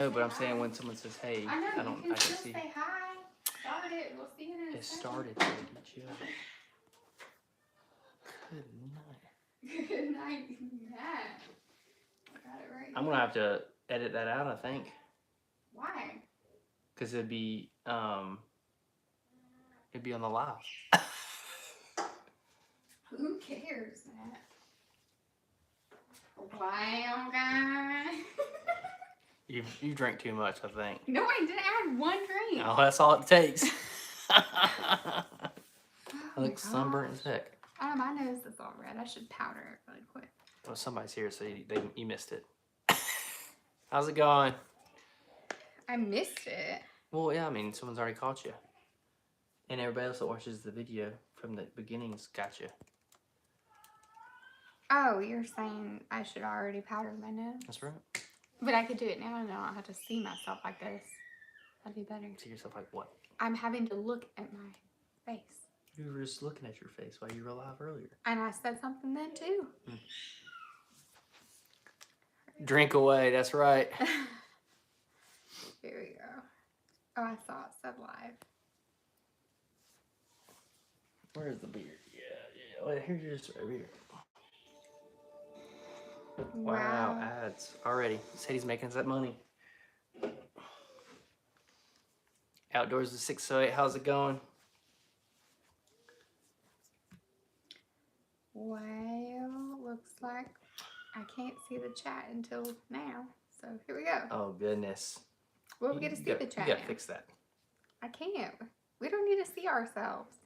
No, but I'm saying when someone says, hey, I know, I don't, you can I can still see. say hi. Start it. We'll see it in a It second. started to get you. Good night. Good night, Matt. Got it right. I'm gonna have to edit that out, I think. Why? Because it'd be on the live. Who cares, Matt? Wow, guy. You drink too much, I think. No, I didn't. I had one drink. Oh, that's all it takes. I Oh look sunburnt as heck. Oh, my nose is all red. I should powder it really quick. Well, somebody's here, so you missed it. How's it going? I missed it. Well, yeah, I mean, someone's already caught you. And everybody else that watches the video from the beginning's got you. Oh, you're saying I should already powder my nose? That's right. But I could do it now and I don't have to see myself like this. That'd be better. See yourself like what? I'm having to look at my face. You were just looking at your face while you were live earlier. And I said something then too. Drink away, that's right. Here we go. Oh, I saw it said live. Where's the beer? Yeah. Wait, here's right here. Wow, ads already. Said he's making us that money. Outdoors is 608. How's it going? Well, looks like I can't see the chat until now. So here we go. Oh goodness. Well, we get to see the chat You gotta now. fix that. I can't. We don't need to see ourselves.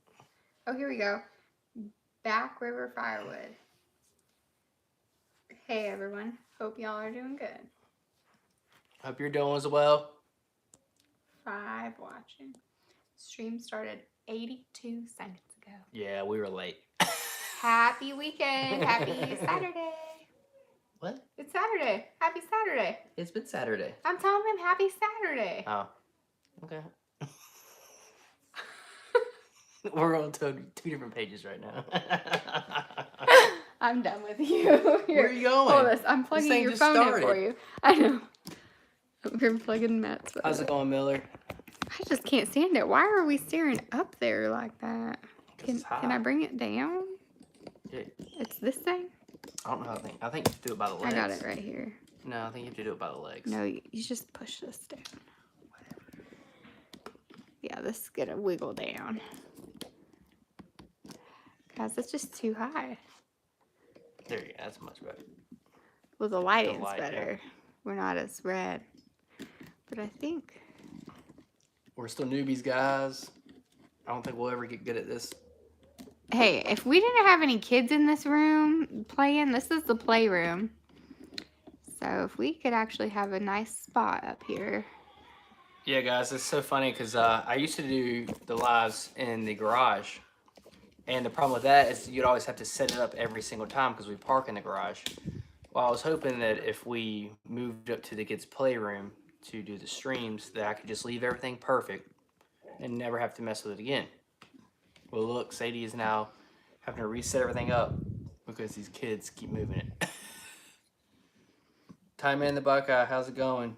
Oh, here we go. Back River Firewood. Hey everyone. Hope y'all are doing good. Hope you're doing as well. 5 watching. Stream started 82 seconds ago. Yeah, we were late. Happy weekend. Happy Saturday. What? It's Saturday. Happy Saturday. It's been Saturday. I'm telling them happy Saturday. Oh, okay. We're on two different pages right now. I'm done with you. Where are you going? Hold this. I'm plugging your phone in for you. I know. We're plugging Matt's phone. How's it going, Miller? I just can't stand it. Why are we staring up there like that? Can I bring it down? Yeah. It's this thing? I don't know how to think. I think you have to do it by the legs. I got it right here. No, I think you have to do it by the legs. No, you just push this down. Yeah, this is gonna wiggle down. Guys, that's just too high. There you go. That's much better. Well, the lighting's light, better. yeah. We're not as red. But I think... We're still newbies, guys. I don't think we'll ever get good at this. Hey, if we didn't have any kids in this room playing, this is the playroom. So if we could actually have a nice spot up here. Yeah, guys, it's so funny because I used to do the lives in the garage. And the problem with that is you'd always have to set it up every single time because we park in the garage. Well, I was hoping that if we moved up to the kids' playroom to do the streams, that I could just leave everything perfect and never have to mess with it again. Well, look, Sadie is now having to reset everything up because these kids keep moving it. Time in the Buckeye, how's it going?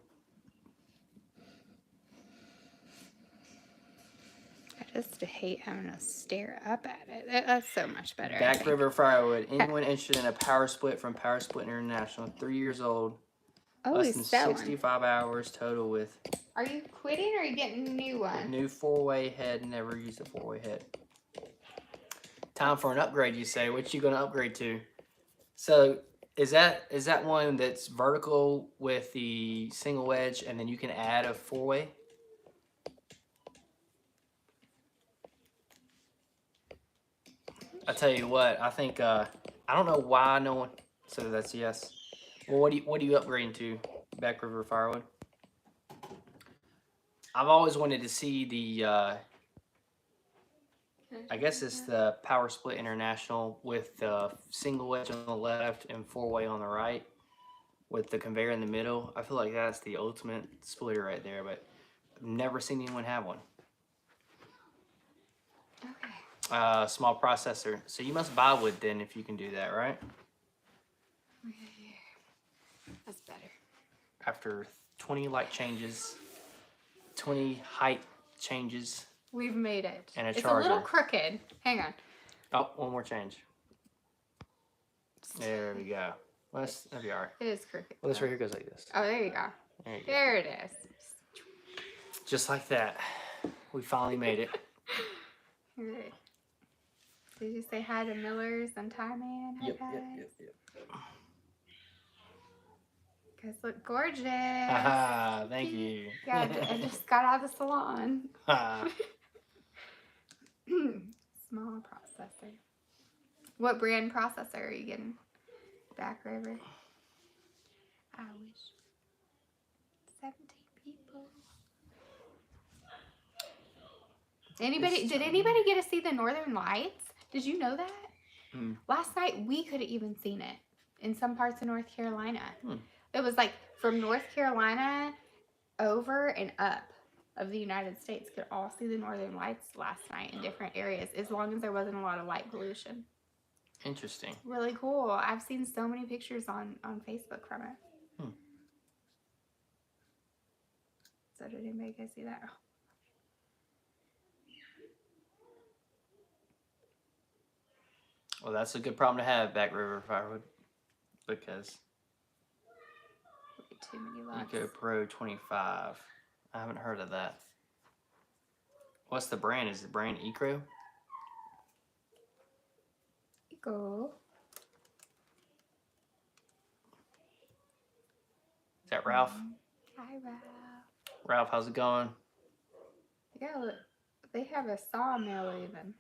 I just hate having to stare up at it. That's so much better. Back River Firewood. Anyone interested in a power split from Power Split International? 3 years old. Oh, Less he's than selling. 65 hours total with Are you quitting or are you getting a new one? new 4-way head. Never used a 4-way head. Time for an upgrade, you say. What you gonna upgrade to? So is that one that's vertical with the single wedge, and then you can add a 4-way? I tell you what, I think I don't know why no one. So that's yes. Well, what are you upgrading to? Back River Firewood. I've always wanted to see the. I guess it's the Power Split International with the single wedge on the left and 4-way on the right, with the conveyor in the middle. I feel like that's the ultimate splitter right there, but I've never seen anyone have one. Okay. Small processor. So you must buy wood then if you can do that, right? That's better. After 20 light changes, 20 height changes, We've made it. and a It's charger. a little crooked. Hang on. Oh, one more change. There we go. Well, that'll be all right. It is crooked. Well, this right here goes like this. Oh, there you go. There you go. There it is. Just like that. We finally made it. Alright. Did you say hi to Millers and Ty Man? Hi, Yep, guys. yep. You guys look gorgeous. Haha, thank you. Yeah, I just got out of the salon. Small processor. What brand processor are you getting? Back River. I wish. 17 people. Did anybody get to see the Northern Lights? Did you know that? Last night we could have even seen it in some parts of North Carolina. It was like from North Carolina over and up of the United States could all see the Northern Lights last night in different areas, as long as there wasn't a lot of light pollution. Interesting. Really cool. I've seen so many pictures on Facebook from it. So did anybody go see that? Well, that's a good problem to have, Back River Firewood, because Too many lots. Eco Pro 25. I haven't heard of that. What's the brand? Is the brand Eco? Eco. Is that Ralph? Hi, Ralph. Ralph, how's it going? Yeah, look, they have a sawmill even.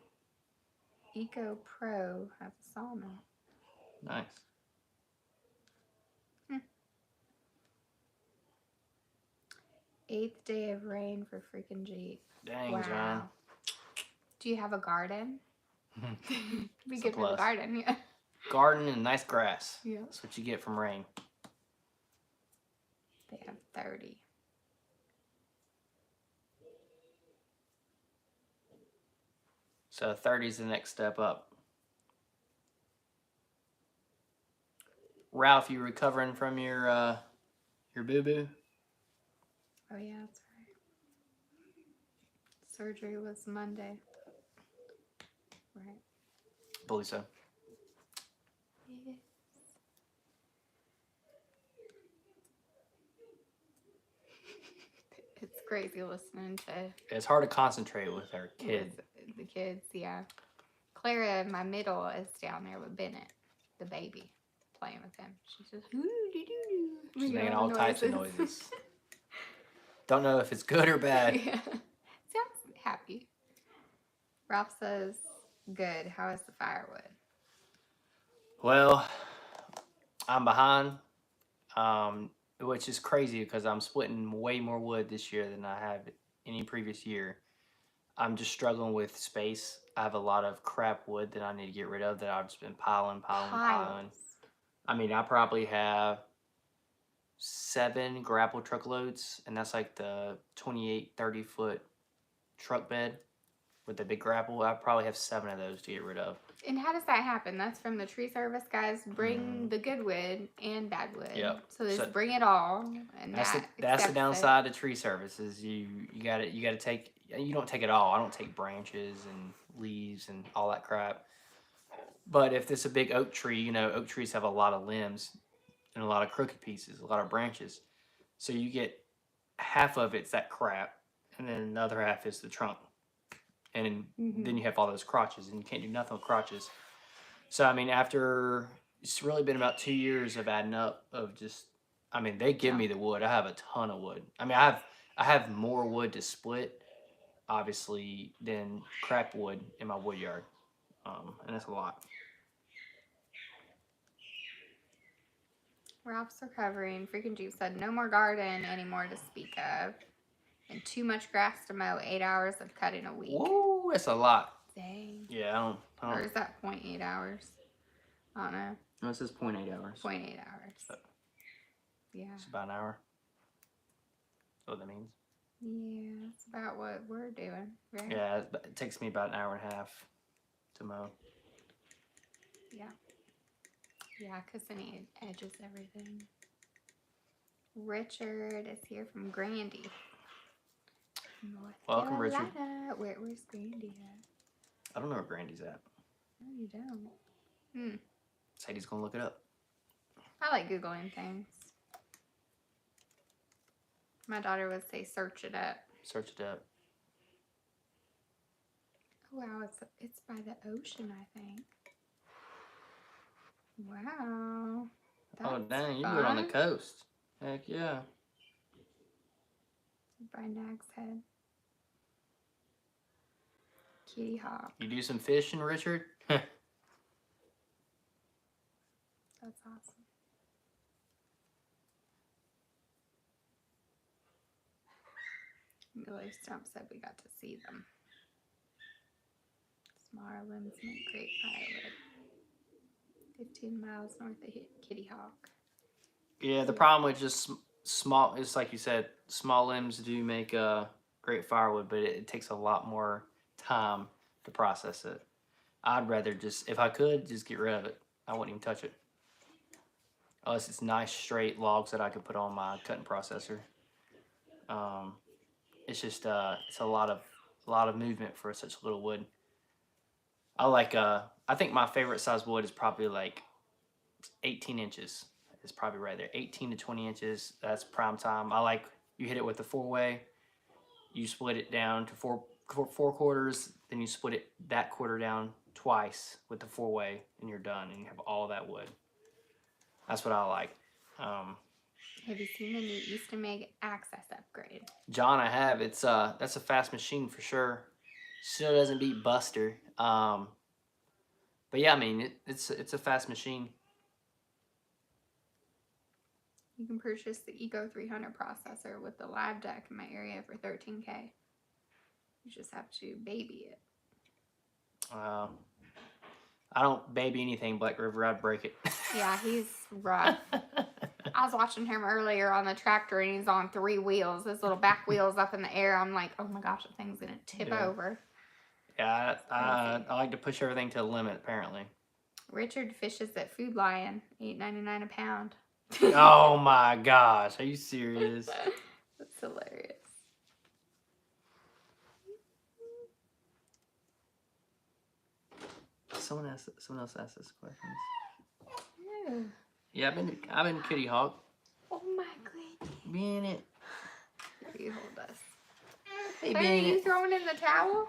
Eco Pro has a sawmill. Nice. Eighth day of rain for freaking Jeep. Dang, Wow. John. Do you have a garden? Be It's a good for the plus. garden, yeah. Garden and nice grass. Yeah. That's what you get from rain. They have 30. So 30 is the next step up. Ralph, you recovering from your boo-boo? Oh yeah, that's right. Surgery was Monday. Right. Believe so. Yes. It's crazy listening to It's hard to concentrate with our kid. the kids, yeah. Clara, my middle, is down there with Bennett, the baby, playing with him. She's just She's making all types of noises. Don't know if it's good or bad. Yeah. Sounds happy. Ralph says, good. How is the firewood? Well, I'm behind, which is crazy because I'm splitting way more wood this year than I have any previous year. I'm just struggling with space. I have a lot of crap wood that I need to get rid of that I've just been piling. I mean, I probably have 7 grapple truckloads, and that's like the 28, 30-foot truck bed with the big grapple. I probably have 7 of those to get rid of. And how does that happen? That's from the tree service guys bring the good wood and bad wood. Yep. So they just bring it all, and That's the accepts downside of tree service is you got to take. You don't take it all. I don't take branches and leaves and all that crap. But if it's a big oak tree, you know, oak trees have a lot of limbs and a lot of crooked pieces, a lot of branches. So you get half of it's that crap, and then another half is the trunk. And then you have all those crotches, and you can't do nothing with crotches. So, I mean, after, it's really been about 2 years of adding up of just, I mean, they give me the wood. I have a ton of wood. I mean, I have more wood to split, obviously, than crap wood in my wood yard. And that's a lot. Ralph's recovering. Freaking Jeep said no more garden anymore to speak of. And too much grass to mow. 8 hours of cutting a week. Whoa, that's a lot. Dang. Yeah, I don't. Or is that 0.8 hours? I don't know. No, it says 0.8 hours. 0.8 hours. Yeah. It's about an hour. That's what that means. Yeah, it's about what we're doing, right? Yeah, it takes me about an hour and a half to mow. Yeah. Yeah, because then he edges everything. Richard is here from Grandy, North Welcome, Carolina. Richard. Where's Grandy at? I don't know where Grandy's at. No, you don't. Sadie's gonna look it up. I like Googling things. My daughter would say search it up. Search it up. Oh, wow, it's by the ocean, I think. Wow. Oh, dang, you fun. live on the coast. Heck yeah. By Nag's Head. Kitty Hawk. You do some fishing, Richard? That's awesome. Millie Stump said we got to see them. Smaller limbs make great firewood. 15 miles north of Kitty Hawk. Yeah, the problem with just small, it's like you said, small limbs do make great firewood, but it takes a lot more time to process it. I'd rather just, if I could, just get rid of it. I wouldn't even touch it. Unless it's nice straight logs that I could put on my cutting processor. It's just it's a lot of movement for such little wood. I think my favorite size wood is probably like 18 inches. It's probably right there. 18 to 20 inches. That's prime time. You hit it with a 4-way. You split it down to four quarters. Then you split that quarter down twice with the 4-way, and you're done. And you have all that wood. That's what I like. Have you seen the new Easton Meg Access upgrade? John, I have. That's a fast machine for sure. Still doesn't beat Buster. But yeah, I mean, it's a fast machine. You can purchase the Eco 300 processor with the live deck in my area for $13K. You just have to baby it. I don't baby anything, Black River. I'd break it. Yeah, he's rough. I was watching him earlier on the tractor, and he's on 3 wheels. His little back wheels up in the air. I'm like, oh my gosh, the thing's gonna tip over. Yeah, I like to push everything to the limit, apparently. Richard fishes at Food Lion, $8.99 a pound. Oh my gosh, are you serious? That's hilarious. Someone else asked us questions. Yeah. Yeah, I've been Kitty Hawk. Oh my goodness. Being it. You hold us. Hey, Are you throwing in the towel?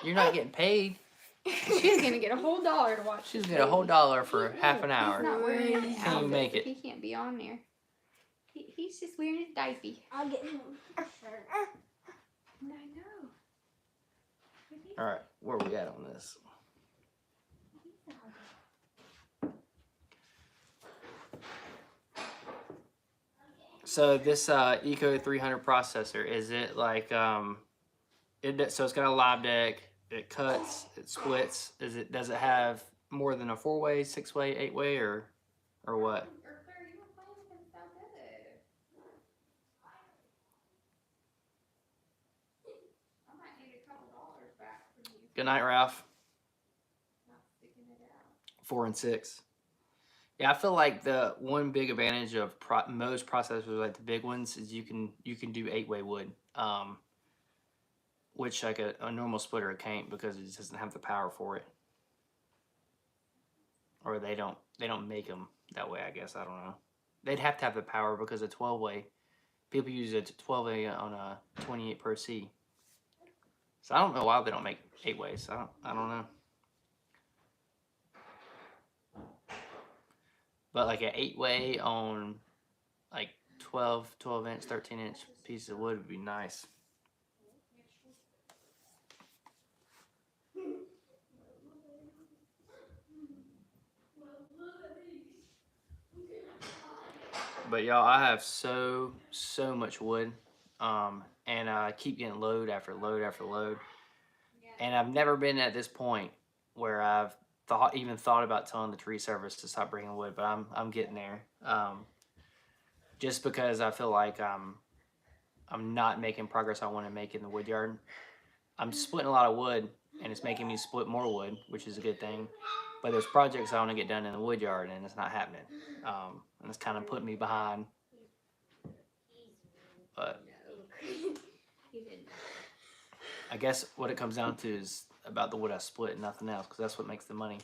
You're not getting paid. She's gonna get a whole $1 to watch. She's gonna get a whole $1 for half an hour. He's not wearing any Can't even make it. He can't be on there. He's just wearing his diaper. I'll get him a shirt. I know. All right, where are we at on this? So this Eco 300 processor, is it like so it's got a live deck, it cuts, it splits. Does it have more than a 4-way, 6-way, 8-way, or what? Good night, Ralph. 4 and 6. Yeah, I feel like the one big advantage of most processors, like the big ones, is you can do 8-way wood, which like a normal splitter can't, because it just doesn't have the power for it, or they don't make them that way. I guess, I don't know. They'd have to have the power, because a 12-way, people use a 12-way on a 28 per C. So I don't know why they don't make 8-ways. I don't know. But like an 8-way on like 12-inch, 13-inch piece of wood would be nice. But y'all, I have so much wood, and I keep getting load after load after load, and I've never been at this point where I've even thought about telling the tree service to stop bringing wood, but I'm getting there. Just because I feel like I'm not making progress I want to make in the Woodyard. I'm splitting a lot of wood, and it's making me split more wood, which is a good thing. But there's projects I want to get done in the Woodyard, and it's not happening. And it's kind of putting me behind But You didn't. I guess what it comes down to is about the wood I split and nothing else, because that's what makes the money.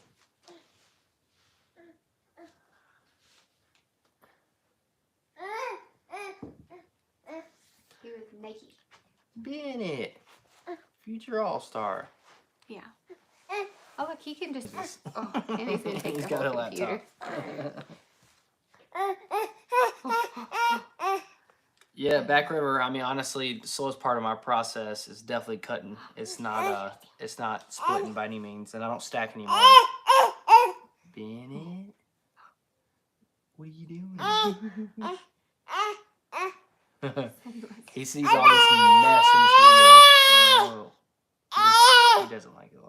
He was naked. Bennett, future all-star. Yeah. Oh, look, he can just. Oh, and he's gonna take He's the got whole a computer. Yeah, Backriver. I mean, honestly, the slowest part of my process is definitely cutting. It's not splitting by any means, and I don't stack anymore. Bennett, what are you doing? He sees all this mess in this video. Oh, he doesn't like it.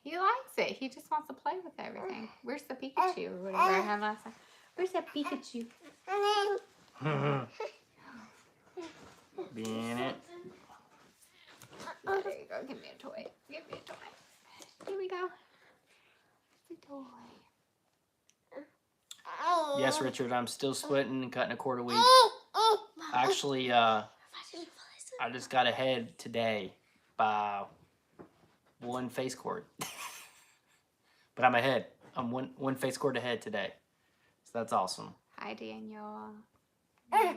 He likes it. He just wants to play with everything. Where's the Pikachu or whatever I had last time? Where's that Pikachu? Bennett. Oh, there you go. Give me a toy. Give me a toy. Here we go. It's a toy. Yes, Richard, I'm still splitting and cutting a cord a week. Actually, I just got ahead today by one face cord. But I'm ahead. I'm one face cord ahead today. So that's awesome. Hi, Daniel. Hey,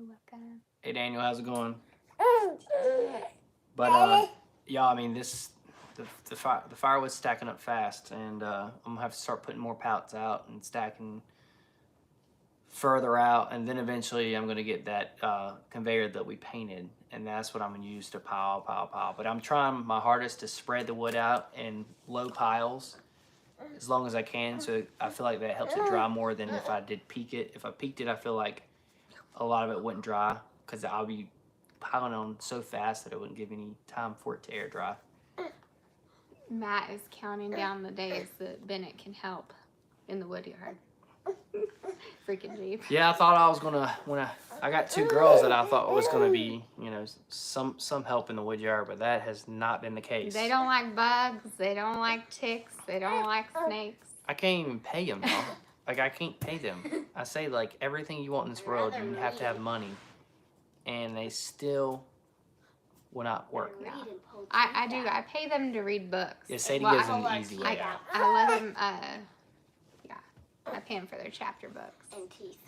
welcome. Hey, Daniel, how's it going? But, yeah, I mean, the firewood's stacking up fast, and I'm going to have to start putting more pallets out and stacking further out, and then eventually I'm going to get that conveyor that we painted, and that's what I'm going to use to pile. But I'm trying my hardest to spread the wood out in low piles as long as I can, so I feel like that helps it dry more than if I did peak it. If I peaked it, I feel like a lot of it wouldn't dry because I'll be piling on so fast that it wouldn't give any time for it to air dry. Matt is counting down the days that Bennett can help in the Woodyard. Freaking Jeep. Yeah, I thought I was gonna I got two girls that I thought was gonna be, some help in the Woodyard, but that has not been the case. They don't like bugs. They don't like ticks. They don't like snakes. I can't even pay them, y'all. Like, I can't pay them. I say, like, everything you want in this world, you have to have money, and they still will not work. Yeah. I do. I pay them to read books. Yeah, Sadie Well, gives them the easy way out. I let them. Yeah, I pay them for their chapter books. And teeth.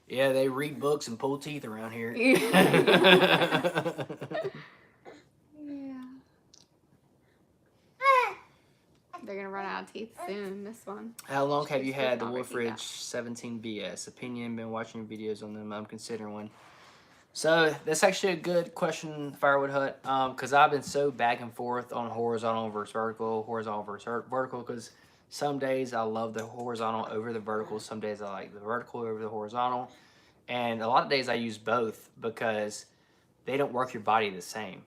Yeah, they read books and pull teeth around here. Yeah. They're gonna run out of teeth soon. This one. How long have you had the Already Wolfridge got. 17BS? Opinion, been watching videos on them. I'm considering one. So that's actually a good question, Firewood Hut, because I've been so back and forth on horizontal versus vertical, because some days I love the horizontal over the vertical. Some days I like the vertical over the horizontal. And a lot of days I use both because they don't work your body the same.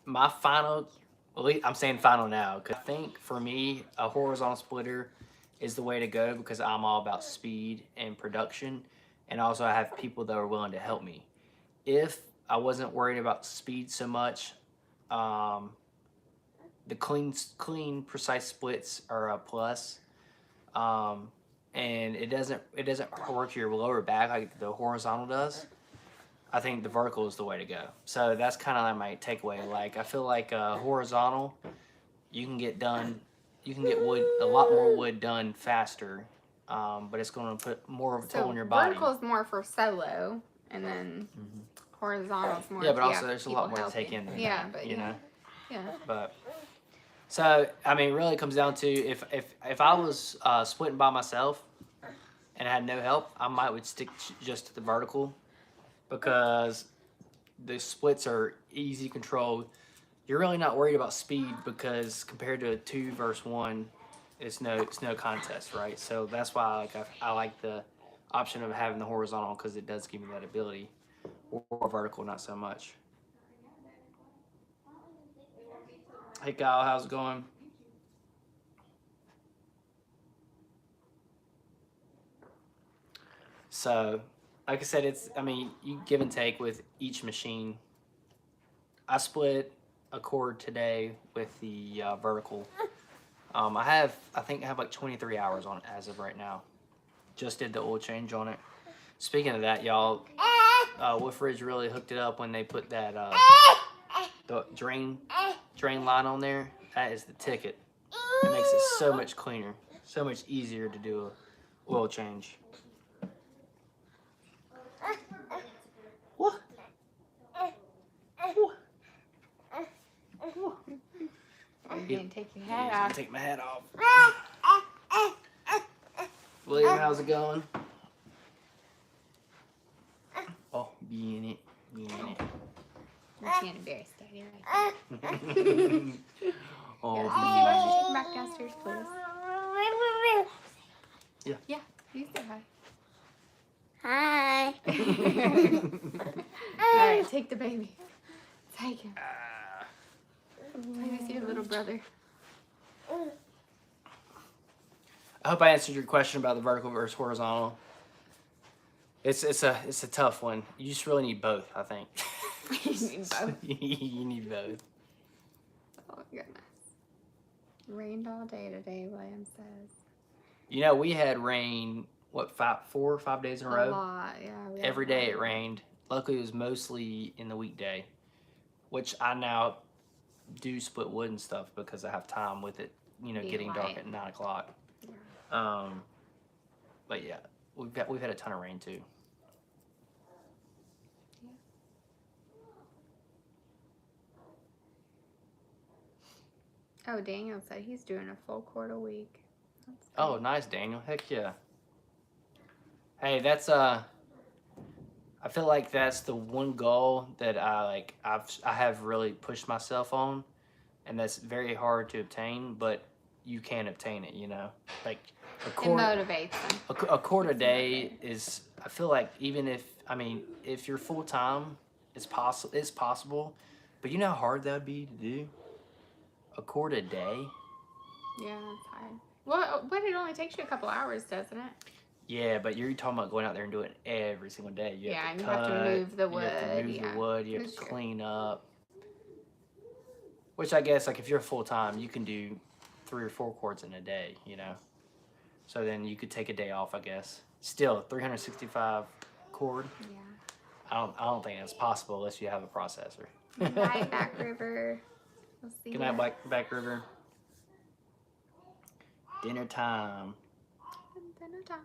My final, I'm saying final now, because I think for me, a horizontal splitter is the way to go because I'm all about speed and production. And also I have people that are willing to help me. If I wasn't worried about speed so much, the clean, precise splits are a plus. And it doesn't work your lower back like the horizontal does. I think the vertical is the way to go. So that's kind of like my takeaway. Like, I feel like horizontal, you can get wood, a lot more wood done faster, but it's going to put more of a toll on your body. Vertical is more for solo, and then horizontal is more. Yeah, but also there's a lot more to take in there. Yeah, but you know. Yeah. But so I mean, really, it comes down to if I was splitting by myself and I had no help, I would stick just to the vertical. Because the splits are easy controlled. You're really not worried about speed because compared to a 2 versus 1, it's no contest, right? So that's why I like the option of having the horizontal because it does give me that ability, or vertical not so much. Hey Kyle, how's it going? So, like I said, you give and take with each machine. I split a cord today with the vertical. I think I have like 23 hours on it as of right now. Just did the oil change on it. Speaking of that, y'all, Woodfridge really hooked it up when they put that the drain line on there. That is the ticket. It makes it so much cleaner, so much easier to do a oil change. What? You can take your Yeah, hat I'm gonna off. take my hat off. William, how's it going? Oh, be in it. Be in it. You can't embarrass Daddy right Oh, there. be Why don't you in take him back downstairs, please? Yeah. Yeah, you say hi. Hi. All right, take the baby. Take him. Ah. Baby's your little brother. I hope I answered your question about the vertical versus horizontal. It's a tough one. You just really need both, I think. You need both. You need both. Oh, goodness. Rained all day today, William says. You know, we had rain, what, 4 or 5 days in a A row? lot, yeah. we had Every a day lot. it rained. Luckily, it was mostly in the weekday, which I now do split wood and stuff because I have time with it, you know, Being getting dark light. at 9 o'clock. Yeah. But yeah, we've had a ton of rain too. Oh, Daniel said he's doing a full quart a week. That's Oh, great. nice, Daniel. Heck yeah. Hey, that's I feel like that's the one goal that I have really pushed myself on, and that's very hard to obtain, but you can obtain it, you know. Like a It quart motivates them. a quart a day is, I feel like, even if you're full time, it's possible, but you know how hard that would be to do? A quart a day? Yeah, that's hard. Well, but it only takes you a couple hours, doesn't it? Yeah, but you're talking about going out there and doing it every single day. You Yeah, have to and you cut, have to move the you have to wood, move yeah. the wood, you have That's to true. clean up. Which I guess, like, if you're full time, you can do 3 or 4 quarts in a day, you know. So then you could take a day off, I guess. Still, 365 cord. Yeah. I don't think that's possible unless you have a processor. Good night, Back River. We'll see Good ya. night, Back River. Dinner time. Dinner time.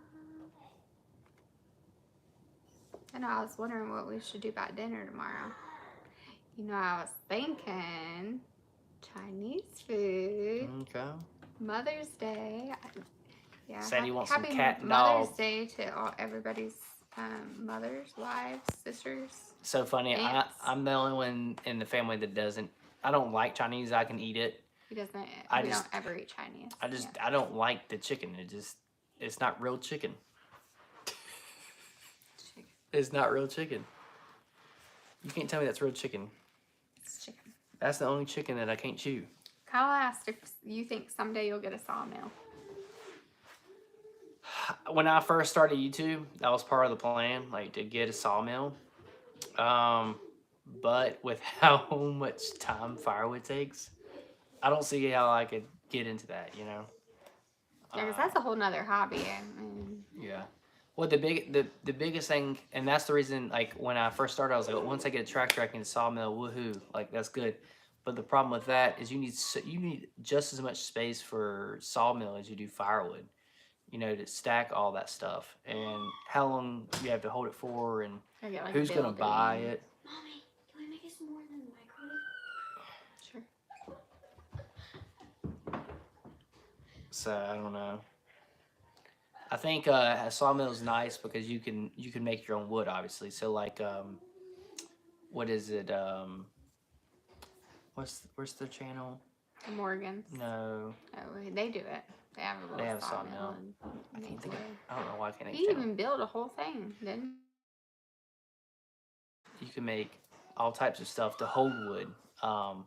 I know, I was wondering what we should do about dinner tomorrow. You know, I was thinking Chinese food. Okay. Mother's Day. Yeah. Said he wants some happy cat and Mother's dog. Day to everybody's mothers, wives, sisters. So funny. Ants. I'm the only one in the family that doesn't. I don't like Chinese. I can eat it. He doesn't. I We just- don't ever eat Chinese. I don't like the chicken. It's not real chicken. Chicken. It's not real chicken. You can't tell me that's real chicken. It's chicken. That's the only chicken that I can't chew. Kyle asked if you think someday you'll get a sawmill. When I first started YouTube, that was part of the plan, like to get a sawmill. But with how much time firewood takes, I don't see how I could get into that, you know. Yeah, because that's a whole nother hobby. I mean, Yeah. Well, the biggest thing, and that's the reason, like, when I first started, I was like, once I get a tractor, I can sawmill, woohoo, like, that's good. But the problem with that is you need just as much space for sawmill as you do firewood, you know, to stack all that stuff. And how long you have to hold it for, and I get like who's going to buy building. it. Mommy, can we make us more than the microwave? Sure. So I don't know. I think a sawmill is nice because you can make your own wood, obviously. So like, what is it? Where's their channel? The Morgans. No, Oh, they do it. They have a little They have a sawmill. sawmill. And I make can't think. wood. I don't know why I can't. He even built a whole thing, didn't You can make all types of stuff to hold wood, or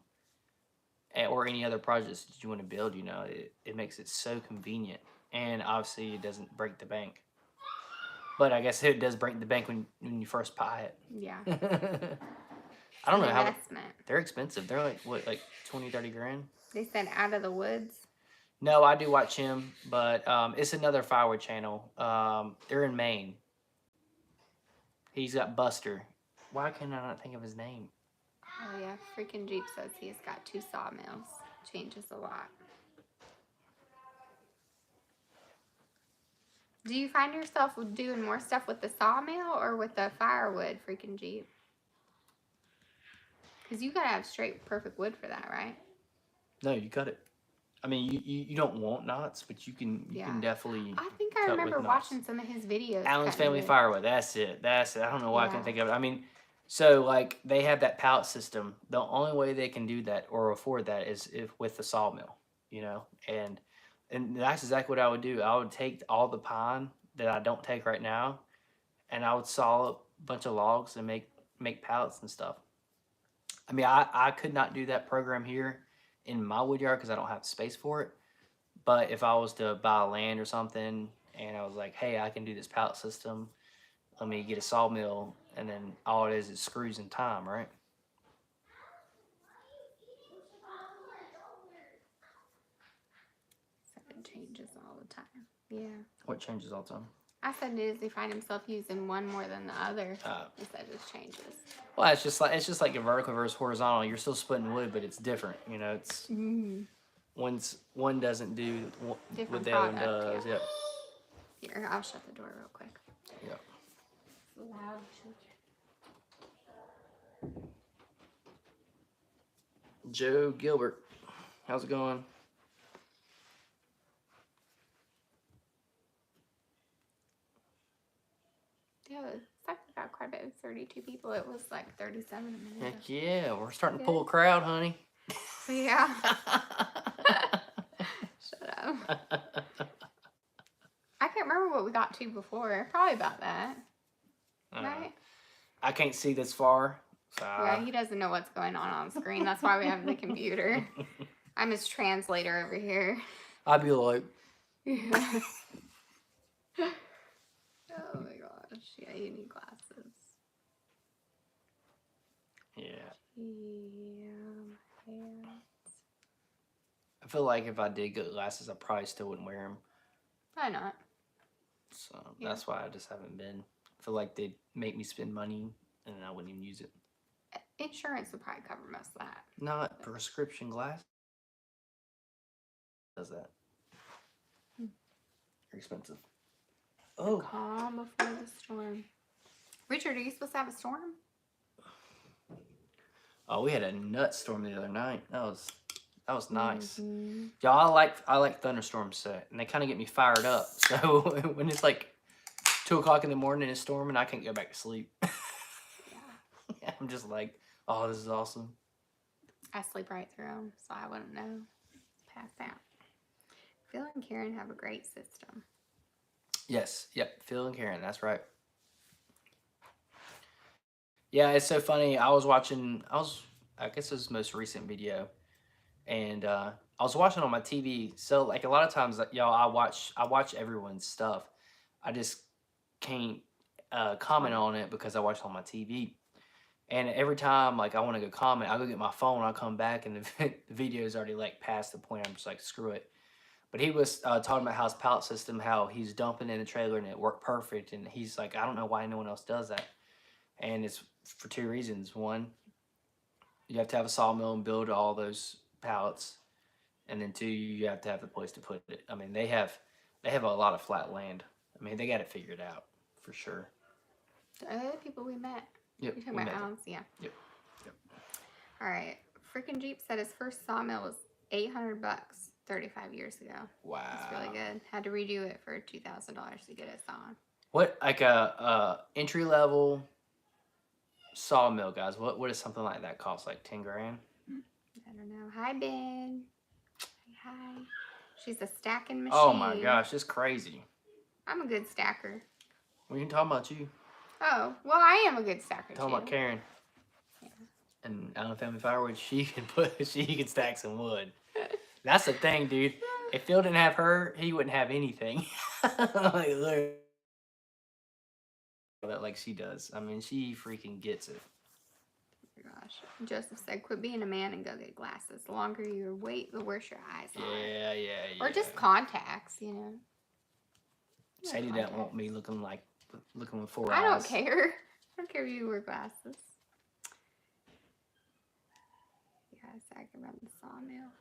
any other projects that you want to build. You know, it makes it so convenient, and obviously it doesn't break the bank. But I guess it does break the bank when you first buy it. he? Yeah. I don't know how Investment. they're expensive. They're like what, like 20, 30 grand? They said out of the woods. No, I do watch him, but it's another Firewood channel. They're in Maine. He's got Buster. Why can I not think of his name? Oh yeah, freaking Jeep says he's got 2 sawmills. Changes a lot. Do you find yourself doing more stuff with the sawmill or with the firewood, freaking Jeep? Because you gotta have straight, perfect wood for that, right? No, you cut it. I mean, you don't want knots, but you can definitely. I think I cut remember with knots. watching some of his videos. Alan's cutting Family wood. Firewood. That's it. That's it. I don't know why I Yeah. couldn't think of it. I mean, so like they have that pallet system. The only way they can do that or afford that is if with the sawmill, you know. And that's exactly what I would do. I would take all the pine that I don't take right now, and I would saw up a bunch of logs and make pallets and stuff. I mean, I could not do that program here in my wood yard because I don't have the space for it. But if I was to buy land or something and I was like, hey, I can do this pallet system, let me get a sawmill, and then all it is screws and time, right? So it changes all the time. Yeah. What changes all the time? I said does he find himself using one more than the other? He said it just changes. Well, it's just like a vertical versus horizontal. You're still splitting wood, but it's different. You know, it's one doesn't do Different what the other one product, does. Yep. Here, I'll shut the door real quick. Yep. Loud children. Joe Gilbert, how's it going? Yeah, it's like we got quite a bit. It was 32 people. It was like 37 a minute ago. Heck yeah, we're starting to pull a crowd, honey. Yeah. Shut up. I can't remember what we got to before. Probably about that. Right? I can't see this far. So Yeah, he doesn't know what's going on the screen. That's why we have the computer. I'm his translator over here. I'd be like, Yeah. Oh my gosh. Yeah, you need glasses. yeah. Yeah. I feel like if I did get glasses, I probably still wouldn't wear them. Why not? So that's why I just haven't been. I feel like they'd make me spend money and I wouldn't even use it. Insurance would probably cover most of that. Not prescription glasses. Does that? They're expensive. Oh. Calm before the storm. Richard, are you supposed to have a storm? Oh, we had a nut storm the other night. That was nice. Mm-hmm. Y'all, I like thunderstorms, so, and they kind of get me fired up. So when it's like 2 o'clock in the morning and it's storming, I can't go back to sleep. Yeah. I'm just like, oh, this is awesome. I sleep right through them, so I wouldn't know. Pass out. Phil and Karen have a great system. Yes, yep, Phil and Karen, that's right. Yeah, it's so funny. I guess it was the most recent video, and I was watching on my TV. So like a lot of times, y'all, I watch everyone's stuff. I just can't comment on it because I watch it on my TV. And every time like I want to go comment, I'll go get my phone. I'll come back and the video is already like past the point. I'm just like, screw it. But he was talking about how his pallet system, how he's dumping in the trailer and it worked perfect. And he's like, I don't know why no one else does that. And it's for 2 reasons. One, you have to have a sawmill and build all those pallets. And then 2, you have to have the place to put it. I mean, they have a lot of flat land. I mean, they got it figured out for sure. The other people we met. Yep. You're talking about Alan's? Yeah. Yep. All right. Freaking Jeep said his first sawmill was $800 35 years ago. Wow. That's really good. Had to redo it for $2,000 to get it sawn. What, like a entry level sawmill, guys? What does something like that cost? Like 10 grand? I don't know. Hi, Ben. Hi. She's a stacking machine. Oh my gosh, it's crazy. I'm a good stacker. We can talk about you. Oh, well, I am a good stacker Talking too. about Karen. Yeah. And Alan Family Firewood, she can stack some wood. That's the thing, dude. If Phil didn't have her, he wouldn't have anything. Like, literally. Like she does. I mean, she freaking gets it. gosh. Joseph said, quit being a man and go get glasses. The longer you wait, the worse your eyes are. Yeah. Or just contacts, you know. Sadie doesn't want me looking with 4 eyes. I don't care. I don't care if you wear glasses. Yes, I can run the sawmill.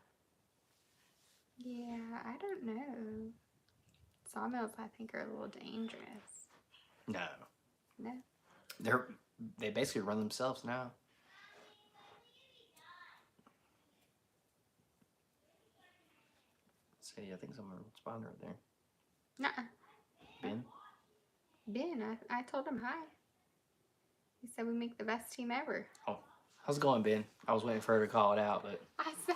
Yeah, I don't know. Sawmills, I think, are a little dangerous. No. No? They basically run themselves now. See, I think someone responded right there. Nuh-uh. Ben? Ben, I told him hi. He said we make the best team ever. Oh, how's it going, Ben? I was waiting for her to call it out, but... I said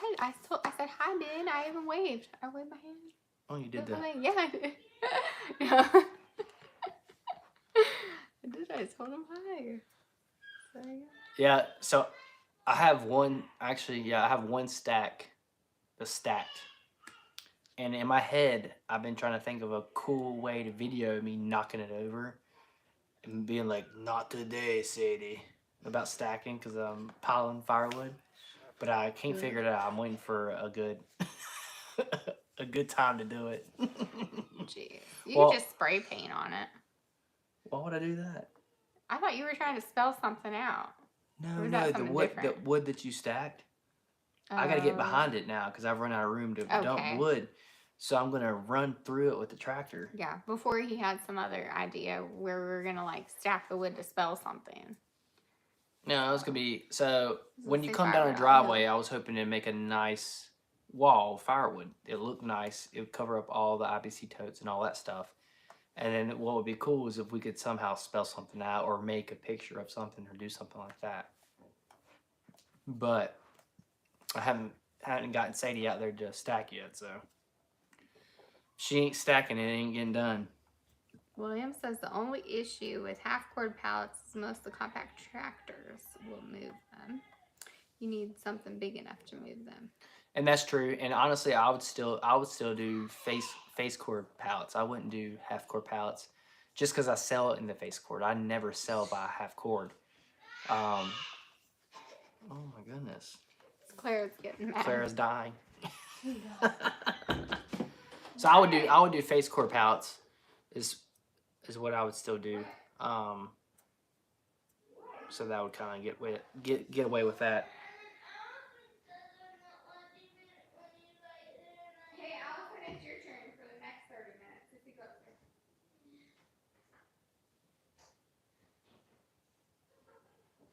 hi, Ben. I even waved. I waved my hand. Oh, you did that. Yeah, I did. Yeah. I did. I told him hi. So, yeah. Yeah, so I have one stack that's stacked. And in my head, I've been trying to think of a cool way to video me knocking it over. And being like, not today, Sadie. About stacking, because I'm piling firewood. But I can't figure it out. I'm waiting for a good a good time to do it. Jeez. You could just spray paint on it. Why would I do that? I thought you were trying to spell something out. No, the wood that you stacked. I got to get behind it now because I've run out of room to dump wood. So I'm going to run through it with the tractor. Yeah, before he had some other idea where we were going to like stack the wood to spell something. No, it was going to be, so when you come down a driveway, I was hoping to make a nice wall of firewood. It looked nice. It would cover up all the IBC totes and all that stuff. And then what would be cool is if we could somehow spell something out or make a picture of something or do something like that. But I haven't gotten Sadie out there to stack yet, so she ain't stacking it, ain't getting done. William says the only issue with half-cord pallets is most of the compact tractors will move them. You need something big enough to move them. And that's true. And honestly, I would still do face cord pallets. I wouldn't do half cord pallets, just because I sell it in the face cord. I never sell by half cord. Oh my goodness. Claire's getting mad. Claire's dying. So I would do face cord pallets. Is what I would still do. So that would kind of get away with that. Hey, Allison, it's your turn for the next 30 minutes. If you go up there.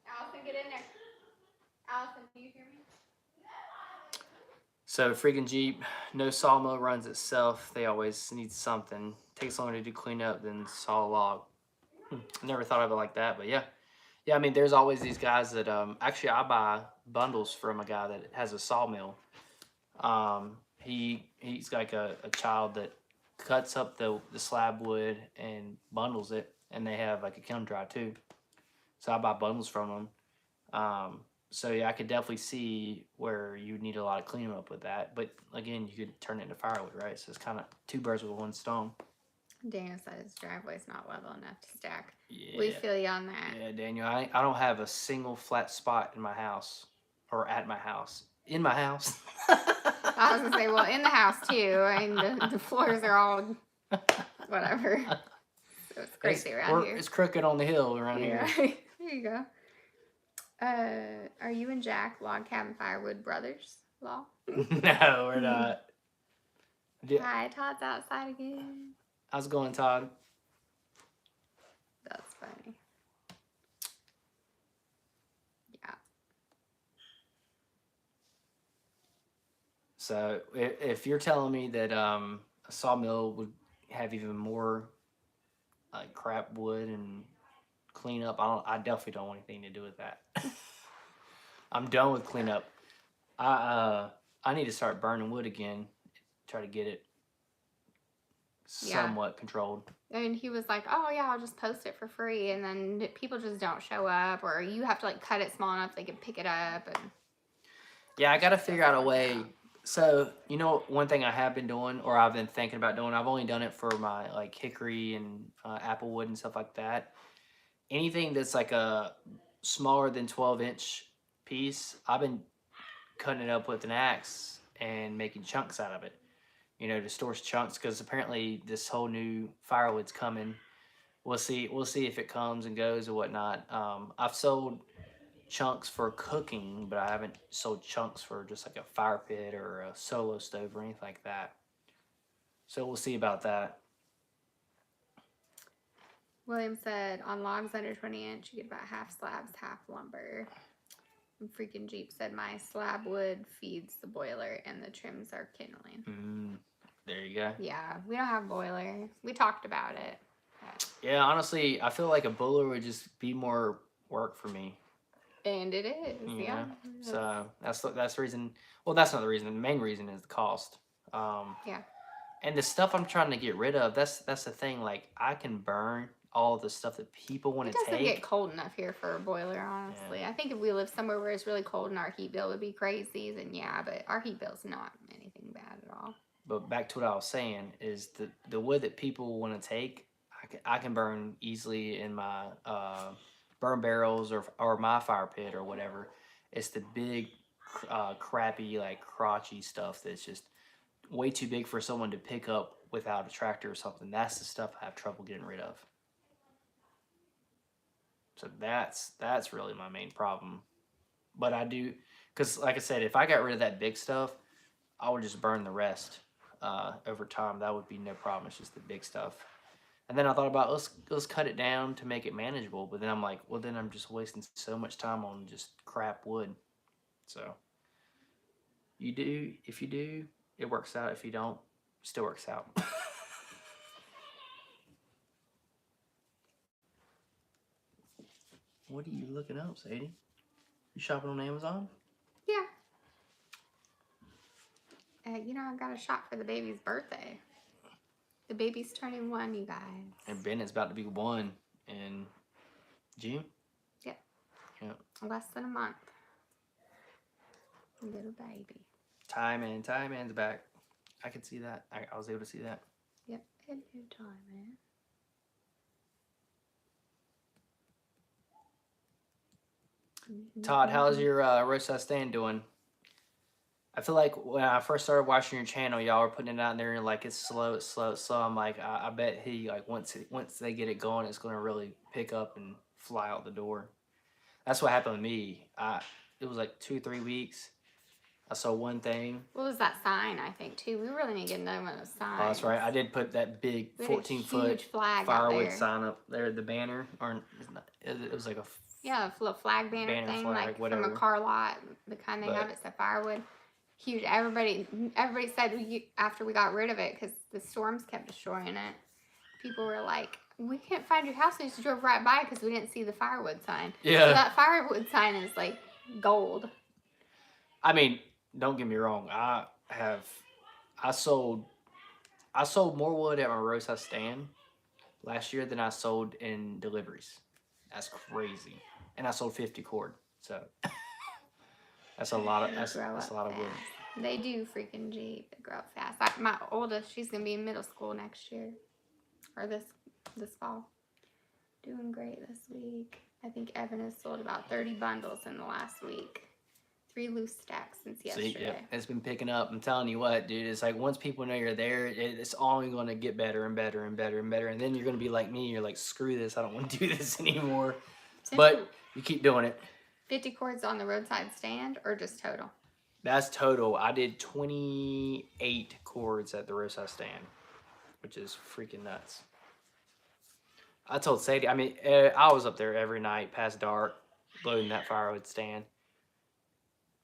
Allison, get in there. Allison, do you hear me? So freaking Jeep, no sawmill runs itself. They always need something. Takes longer to do cleanup than saw a log. I never thought of it like that, but yeah. Yeah, I mean, there's always these guys that, actually I buy bundles from a guy that has a sawmill. He's like a child that cuts up the slab wood and bundles it, and they have like a kiln dry too. So I buy bundles from them. So yeah, I could definitely see where you need a lot of cleanup with that. But again, you could turn it into firewood, right? So it's kind of 2 birds with 1 stone. Daniel said his driveway's not level enough to stack. Yeah. We feel you on that. Yeah, Daniel, I don't have a single flat spot in my house or at my house. In my house. I was gonna say, well, in the house too. I mean, the floors are all whatever. So it's crazy around here. It's crooked on the hill around here. There you go. Are you and Jack Log Cabin Firewood brothers? Law? No, we're not. Hi, Todd's outside again. How's it going, Todd? That's funny. Yeah. So if you're telling me that a sawmill would have even more like crap wood and cleanup, I definitely don't want anything to do with that. I'm done with cleanup. I need to start burning wood again. Try to get it somewhat controlled. And he was like, oh yeah, I'll just post it for free, and then people just don't show up, or you have to like cut it small enough they can pick it up. And yeah, I gotta figure out a way. So you know, one thing I have been doing, or I've been thinking about doing, I've only done it for my like hickory and applewood and stuff like that. Anything that's like a smaller than 12-inch piece, I've been cutting it up with an axe and making chunks out of it. You know, to store chunks because apparently this whole new firewood's coming. We'll see. We'll see if it comes and goes or whatnot. I've sold chunks for cooking, but I haven't sold chunks for just like a fire pit or a solo stove or anything like that. So we'll see about that. William said on logs under 20 inch, you get about half slabs, half lumber. And freaking Jeep said my slab wood feeds the boiler and the trims are kindling. There you go. Yeah, we don't have boiler. We talked about it. But... Yeah, honestly, I feel like a boiler would just be more work for me. And it is, yeah. So that's the reason. Well, that's not the reason. The main reason is the cost. Yeah. And the stuff I'm trying to get rid of, that's the thing. Like I can burn all the stuff that people want to take. It doesn't get cold enough here for a boiler, honestly. Yeah. I think if we lived somewhere where it's really cold and our heat bill would be crazy, then yeah. But our heat bill's not anything bad at all. But back to what I was saying is the wood that people want to take, I can burn easily in my burn barrels or my fire pit or whatever. It's the big, crappy, like crotchy stuff that's just way too big for someone to pick up without a tractor or something. That's the stuff I have trouble getting rid of. So that's really my main problem. But I do, because like I said, if I got rid of that big stuff, I would just burn the rest over time. That would be no problem. It's just the big stuff. And then I thought about let's cut it down to make it manageable. But then I'm like, well, then I'm just wasting so much time on just crap wood. So if you do, it works out. If you don't, it still works out. What are you looking up, Sadie? You shopping on Amazon? Yeah. You know, I got a shop for the baby's birthday. The baby's turning 1, you guys. And Bennett's about to be 1 in June? Yep. Yep. Less than a month. Little baby. Tie-man's back. I could see that. I was able to see that. Yep. Hello, Tie-man. Todd, how's your roadside stand doing? I feel like when I first started watching your channel, y'all were putting it out there and like it's slow. I'm like, I bet he like once they get it going, it's gonna really pick up and fly out the door. That's what happened with me. It was like 2-3 weeks. I saw one thing. What was that sign? I think too. We really need to get another one of those signs. Oh, that's right. I did put that big 14-foot firewood sign up there. The banner, or it was like a little flag banner thing, flag, like whatever. from a car lot. The kind they have. It's a Firewood. Huge. Everybody said after we got rid of it because the storms kept destroying it. People were like, "We can't find your house." We just drove right by because we didn't see the Firewood sign. Yeah. So that Firewood sign is like gold. I mean, don't get me wrong. I sold more wood at my roadside stand last year than I sold in deliveries. That's crazy. And I sold 50 cord. So that's a lot of wood. They do freaking Jeep. They grow up fast. My oldest, she's gonna be in middle school next year, or this fall. Doing great this week. I think Evan has sold about 30 bundles in the last week. 3 loose stacks since yesterday. See, yeah, it's been picking up. I'm telling you what, dude. It's like once people know you're there, it's only going to get better and better and better and better. And then you're going to be like me. You're like, screw this. I don't want to do this anymore. But you keep doing it. 50 cords on the roadside stand or just total? That's total. I did 28 cords at the roadside stand, which is freaking nuts. I told Sadie, I mean, I was up there every night past dark, loading that firewood stand.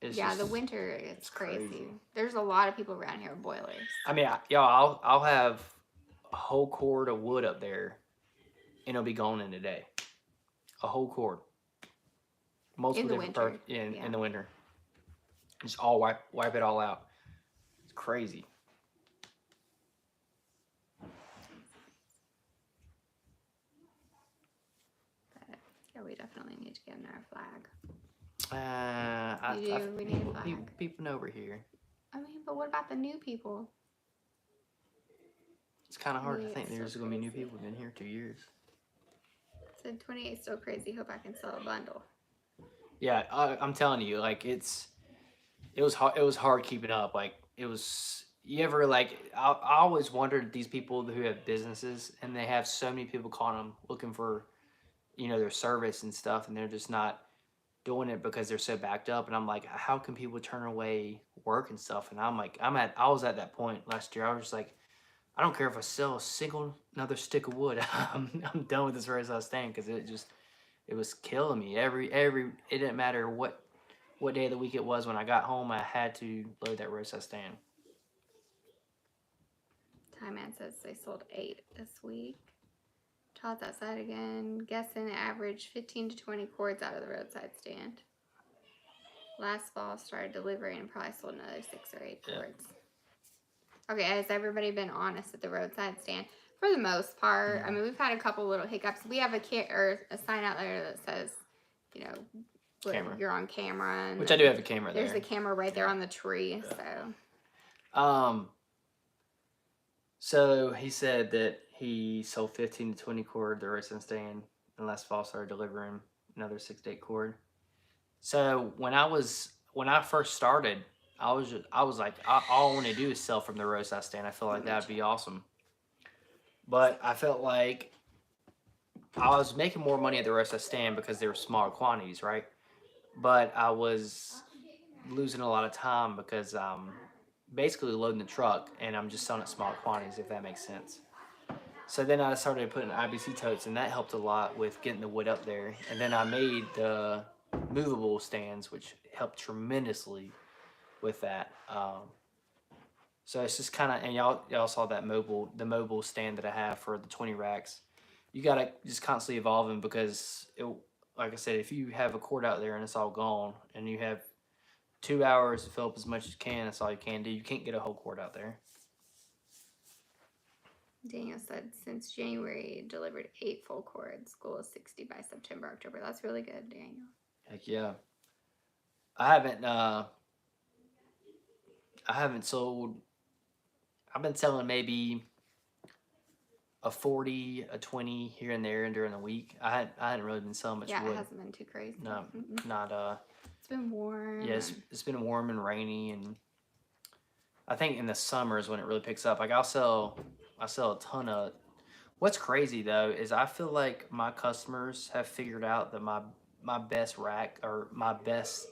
The winter, it's crazy. There's a lot of people around here with boilers. I mean, I'll have a whole cord of wood up there, and it'll be gone in a day. A whole cord. Multiple different parts in the winter. Just all wipe it all out. It's crazy. But yeah, we definitely need to get another flag. We need a flag. People over here. I mean, but what about the new people? It's kind of hard to think there's going to be new people who've been here 2 years. Said 28 is still crazy. Hope I can sell a bundle. Yeah, I'm telling you, like it was hard. It was hard keeping up. Like it was. You ever like? I always wondered these people who have businesses and they have so many people calling them looking for their service and stuff, and they're just not doing it because they're so backed up. And I'm like, how can people turn away work and stuff? And I'm like, I was at that point last year. I was just like, I don't care if I sell a single another stick of wood. I'm done with this roadside stand because it was killing me. It didn't matter what day of the week it was when I got home. I had to load that roadside stand. Time Man says they sold 8 this week. Todd's outside again. Guessing they averaged 15 to 20 cords out of the roadside stand. Last fall started delivering and probably sold another 6 or 8 cords. Okay, has everybody been honest at the roadside stand? For the most part. I mean, we've had a couple little hiccups. We have a sign out there that says, Camera. you're on camera. And Which I do have a camera there. There's a camera right there on the tree. So. So he said that he sold 15 to 20 cord the roadside stand, and last fall started delivering another 6 to 8 cord. So when I first started, I was like, all I want to do is sell from the roadside stand. I feel like that'd be awesome. But I felt like I was making more money at the roadside stand because they were smaller quantities, right? But I was losing a lot of time because basically loading the truck and I'm just selling at smaller quantities, if that makes sense. So then I started putting IBC totes, and that helped a lot with getting the wood up there. And then I made the movable stands, which helped tremendously with that. So it's just kind of, and y'all saw that the mobile stand that I have for the 20 racks. You gotta just constantly evolving because like I said, if you have a cord out there and it's all gone, and you have 2 hours to fill up as much as you can, that's all you can do. You can't get a whole cord out there. Daniel said since January delivered 8 full cords. Goal is 60 by September, October. That's really good, Daniel. Heck yeah. I haven't sold. I've been selling maybe a 40, a 20 here and there and during the week. I hadn't really been selling much wood. Yeah, it hasn't been too crazy. No, not It's been warm. Yeah, it's been warm and rainy, and I think in the summer is when it really picks up. Like I sell a ton of. What's crazy though is I feel like my customers have figured out that my best rack or my best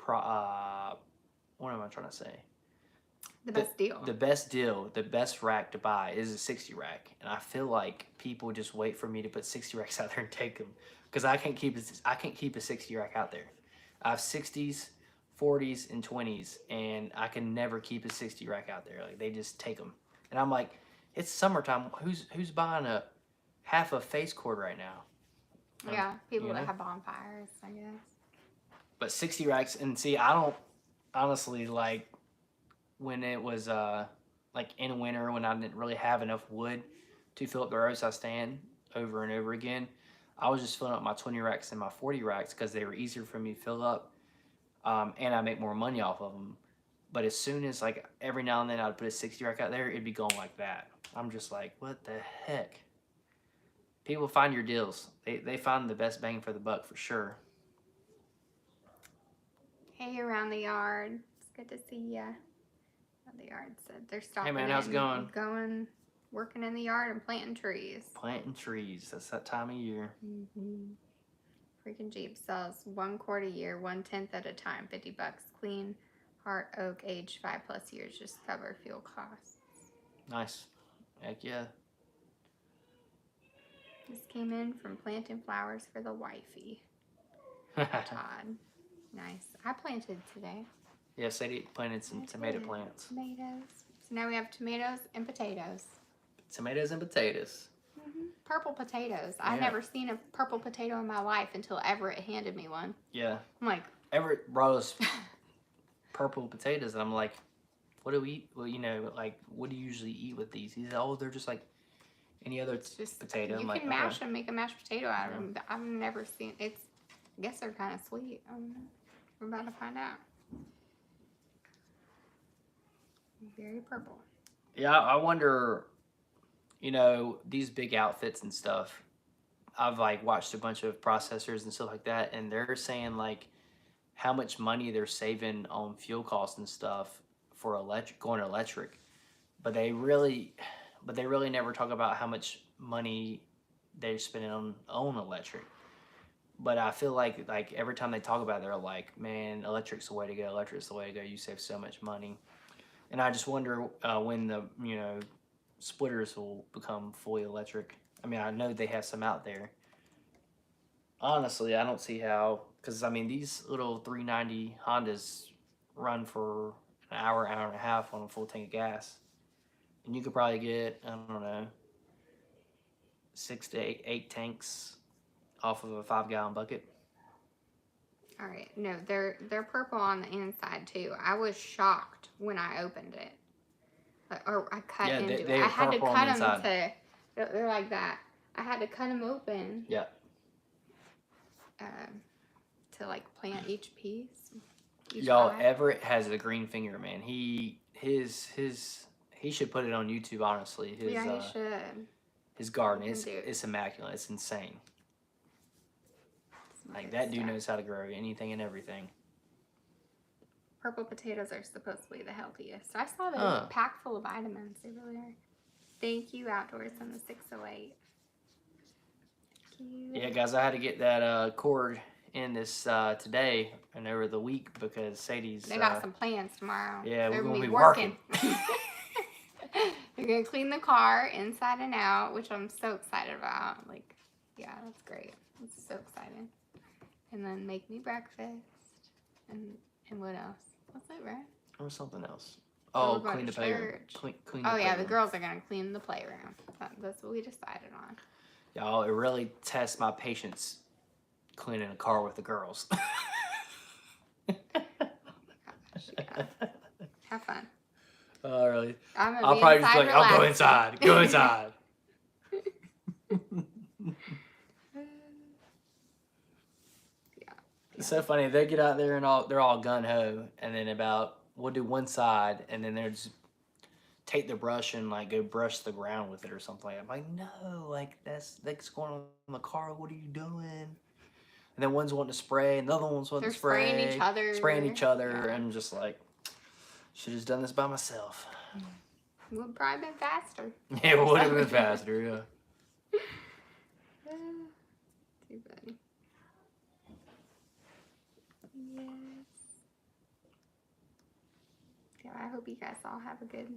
what am I trying to say? The best deal. The best rack to buy is a 60 rack, and I feel like people just wait for me to put 60 racks out there and take them because I can't keep a 60 rack out there. I have 60s, 40s, and 20s, and I can never keep a 60 rack out there. Like they just take them, and I'm like, it's summertime. Who's buying a half a face cord right now? Yeah, people that have bonfires, I guess. But 60 racks, and see, I don't honestly like when it was like in winter when I didn't really have enough wood to fill up the roadside stand over and over again. I was just filling up my 20 racks and my 40 racks because they were easier for me to fill up, and I make more money off of them. But as soon as like every now and then I'd put a 60 rack out there, it'd be going like that. I'm just like, what the heck? People find your deals. They find the best bang for the buck for sure. Hey, around the yard. It's good to see ya. The yard said they're stopping. Hey man, how's it going? Going, working in the yard and planting trees. Planting trees. That's that time of year. Freaking Jeep sells 1 cord a year, 1/10 at a time, $50. Clean heart oak, aged 5+ years. Just cover fuel costs. Nice. Heck yeah. This came in from planting flowers for the wifey. Todd. Nice. I planted today. Yeah, Sadie planted some tomato plants. Tomatoes. So now we have tomatoes and potatoes. Tomatoes and potatoes. Purple potatoes. I've never seen a purple potato in my life until Everett handed me one. Yeah. I'm like, Everett brought us purple potatoes, and I'm like, what do we eat? Well, like, what do you usually eat with these? He said, oh, they're just like any other potato. You can mash them, make a mashed potato out of them. I've never seen I guess they're kind of sweet. We're about to find out. Very purple. Yeah, I wonder, these big outfits and stuff, I've like watched a bunch of processors and stuff like that, and they're saying like how much money they're saving on fuel costs and stuff for electric going electric, but they really never talk about how much money they're spending on electric. But I feel like every time they talk about it, they're like, man, electric's the way to go. Electric's the way to go. You save so much money. And I just wonder when the splitters will become fully electric. I mean, I know they have some out there. Honestly, I don't see how, because I mean, these little 390 Hondas run for an hour, hour and a half on a full tank of gas, and you could probably get, I don't know, 6 to 8 tanks off of a 5-gallon bucket. All right. No, they're purple on the inside too. I was shocked when I opened it. Or I cut into it. I had to cut them to. They're like that. I had to cut them open. Yeah. To like plant each piece. Y'all, Everett has a green finger, man. He should put it on YouTube. Honestly, He should. His garden it's immaculate. It's insane. Like that dude knows how to grow anything and everything. Purple potatoes are supposed to be the healthiest. I saw they're packed full of vitamins. They really are. Thank you, Outdoors on the 608. Thank you. Yeah, guys, I had to get that cord in this today and over the week because Sadie's. They got some plans tomorrow. Yeah, we're gonna be working. They're gonna clean the car inside and out, which I'm so excited about. Like, yeah, that's great. It's so exciting. And then make me breakfast. And what else? What's that, right? Or something else. Oh, clean the playroom. Clean the yeah, the girls are gonna clean the playroom. That's what we decided on. Y'all, it really tests my patience cleaning a car with the girls. Oh my gosh, yeah. Have fun. Really? I'll probably just be like, I'll go inside. Go inside. It's so funny. They get out there and they're all gun ho, and then we'll do one side, and then they'll just take the brush and like go brush the ground with it or something. I'm like, no, like that's going on the car. What are you doing? And then one's wanting to spray, and the other one's wanting to spray. Spraying each other, yeah. and I'm just like, should have just done this by myself. It would probably been faster. Yeah, it would have been faster. Yeah. Too funny. Yes. Yeah, I hope you guys all have a good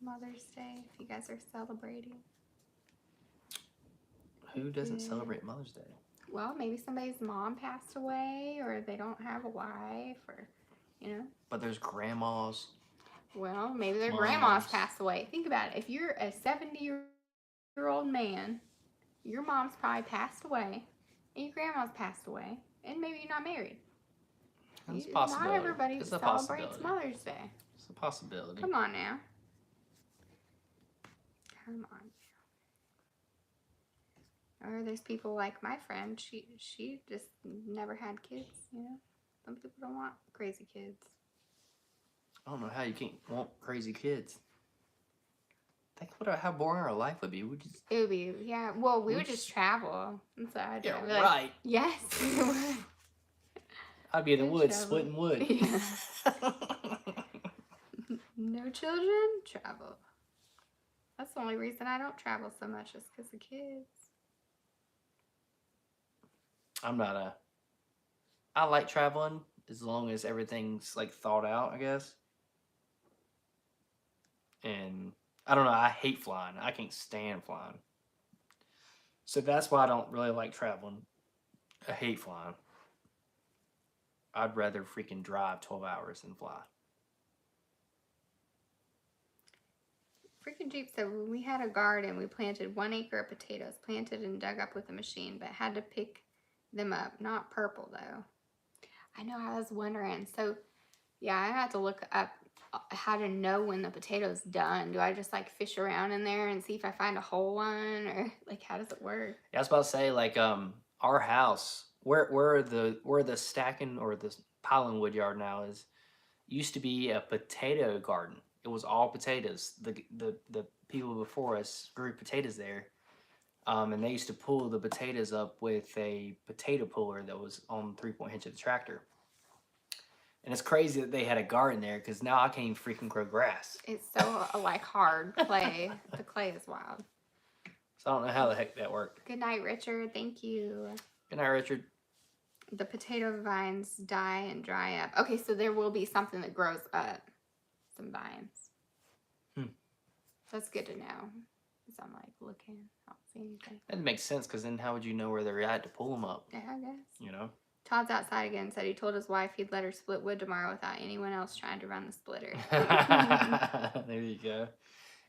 Mother's Day if you guys are celebrating. Who doesn't celebrate Mother's Day? Well, maybe somebody's mom passed away, or they don't have a wife, or But there's grandmas. Well, maybe their grandma's passed away. Think about it. If you're a 70-year-old man, your mom's probably passed away, and your grandma's passed away, and maybe you're not married. It's a possibility. Not everybody celebrates Mother's Day. It's a possibility. Come on now. Come on now. Or there's people like my friend. She just never had kids, Some people don't want crazy kids. I don't know how you can't want crazy kids. Think about how boring our life would be. It would be, yeah. Well, we would just travel inside. Yeah, like, right. Yes, we would. I'd be in the woods splitting wood. Yeah. No children, travel. That's the only reason I don't travel so much is because of kids. I like traveling as long as everything's like thought out, I guess. And I don't know, I hate flying. I can't stand flying. So that's why I don't really like traveling. I hate flying. I'd rather freaking drive 12 hours than fly. Freaking Jeep said when we had a garden, we planted 1 acre of potatoes, planted and dug up with a machine, but had to pick them up. Not purple, though. I know, I was wondering. So, yeah, I had to look up how to know when the potato's done. Do I just, like, fish around in there and see if I find a whole one? Or, like, how does it work? Yeah, I was about to say, like, our house, where the stacking or the piling Woodyard now is, used to be a potato garden. It was all potatoes. The people before us grew potatoes there. And they used to pull the potatoes up with a potato puller that was on the 3-point hitch of the tractor. And it's crazy that they had a garden there because now I can't even freaking grow grass. It's so like hard clay. The clay is wild. So I don't know how the heck that worked. Good night, Richard. Thank you. Good night, Richard. The potato vines die and dry up. Okay, so there will be something that grows up. Some vines. That's good to know. Because I'm like looking. I don't see anything. That makes sense because then how would you know where they're at to pull them up? Yeah, I guess. You know? Todd's outside again. Said he told his wife he'd let her split wood tomorrow without anyone else trying to run the splitter. There you go.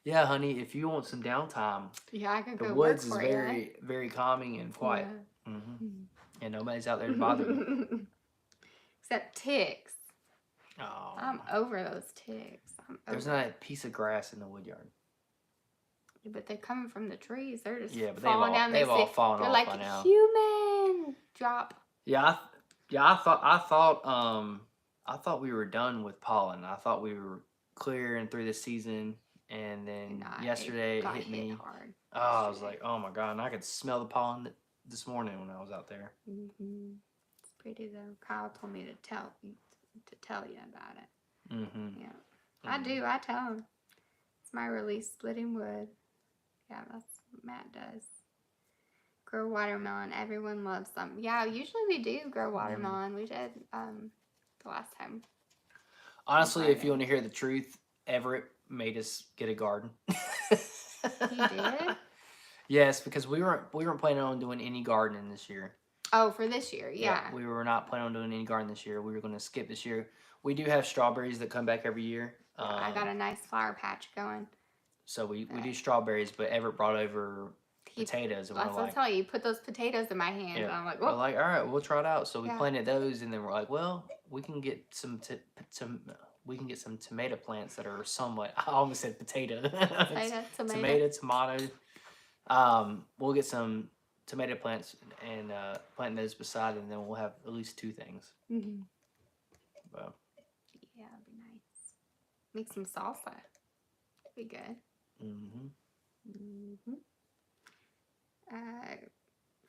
Yeah, honey, if you want some downtime, Yeah, I could go the work woods is for very, very calming and quiet. Yeah. And nobody's out there to bother you. Except ticks. Oh, I'm over those ticks. there's not a piece of grass in the woodyard. But they're coming from the trees. They're just Yeah, but falling down. they've all fallen they're off like by now. human drop. Yeah, I thought we were done with pollen. I thought we were clearing through the season, and then yesterday it hit me. Hard. Oh, I was like, oh my god, and I could smell the pollen this morning when I was out there. It's pretty though. Kyle told me to tell you about it. Yeah, I do. I tell him it's my release splitting wood. Yeah, that's what Matt does. Grow watermelon. Everyone loves them. Yeah, usually we do grow watermelon. We did the last time. Honestly, if you want to hear the truth, Everett made us get a garden. He did? Yes, because we weren't planning on doing any gardening this year. Oh, for this year, yeah. We were not planning on doing any garden this year. We were going to skip this year. We do have strawberries that come back every year. I got a nice flower patch going. So we do strawberries, but Everett brought over potatoes. And I'll tell you, put those potatoes in my hands. Yeah. And I'm like, we're whoa. like, all right, we'll try it out. So we planted those, and then we're like, well, we can get some tomato plants that are somewhat. I almost said potato. Tomato. We'll get some tomato plants and plant those beside, and then we'll have at least 2 things. But, yeah, it'd be nice. Make some salsa. Be good.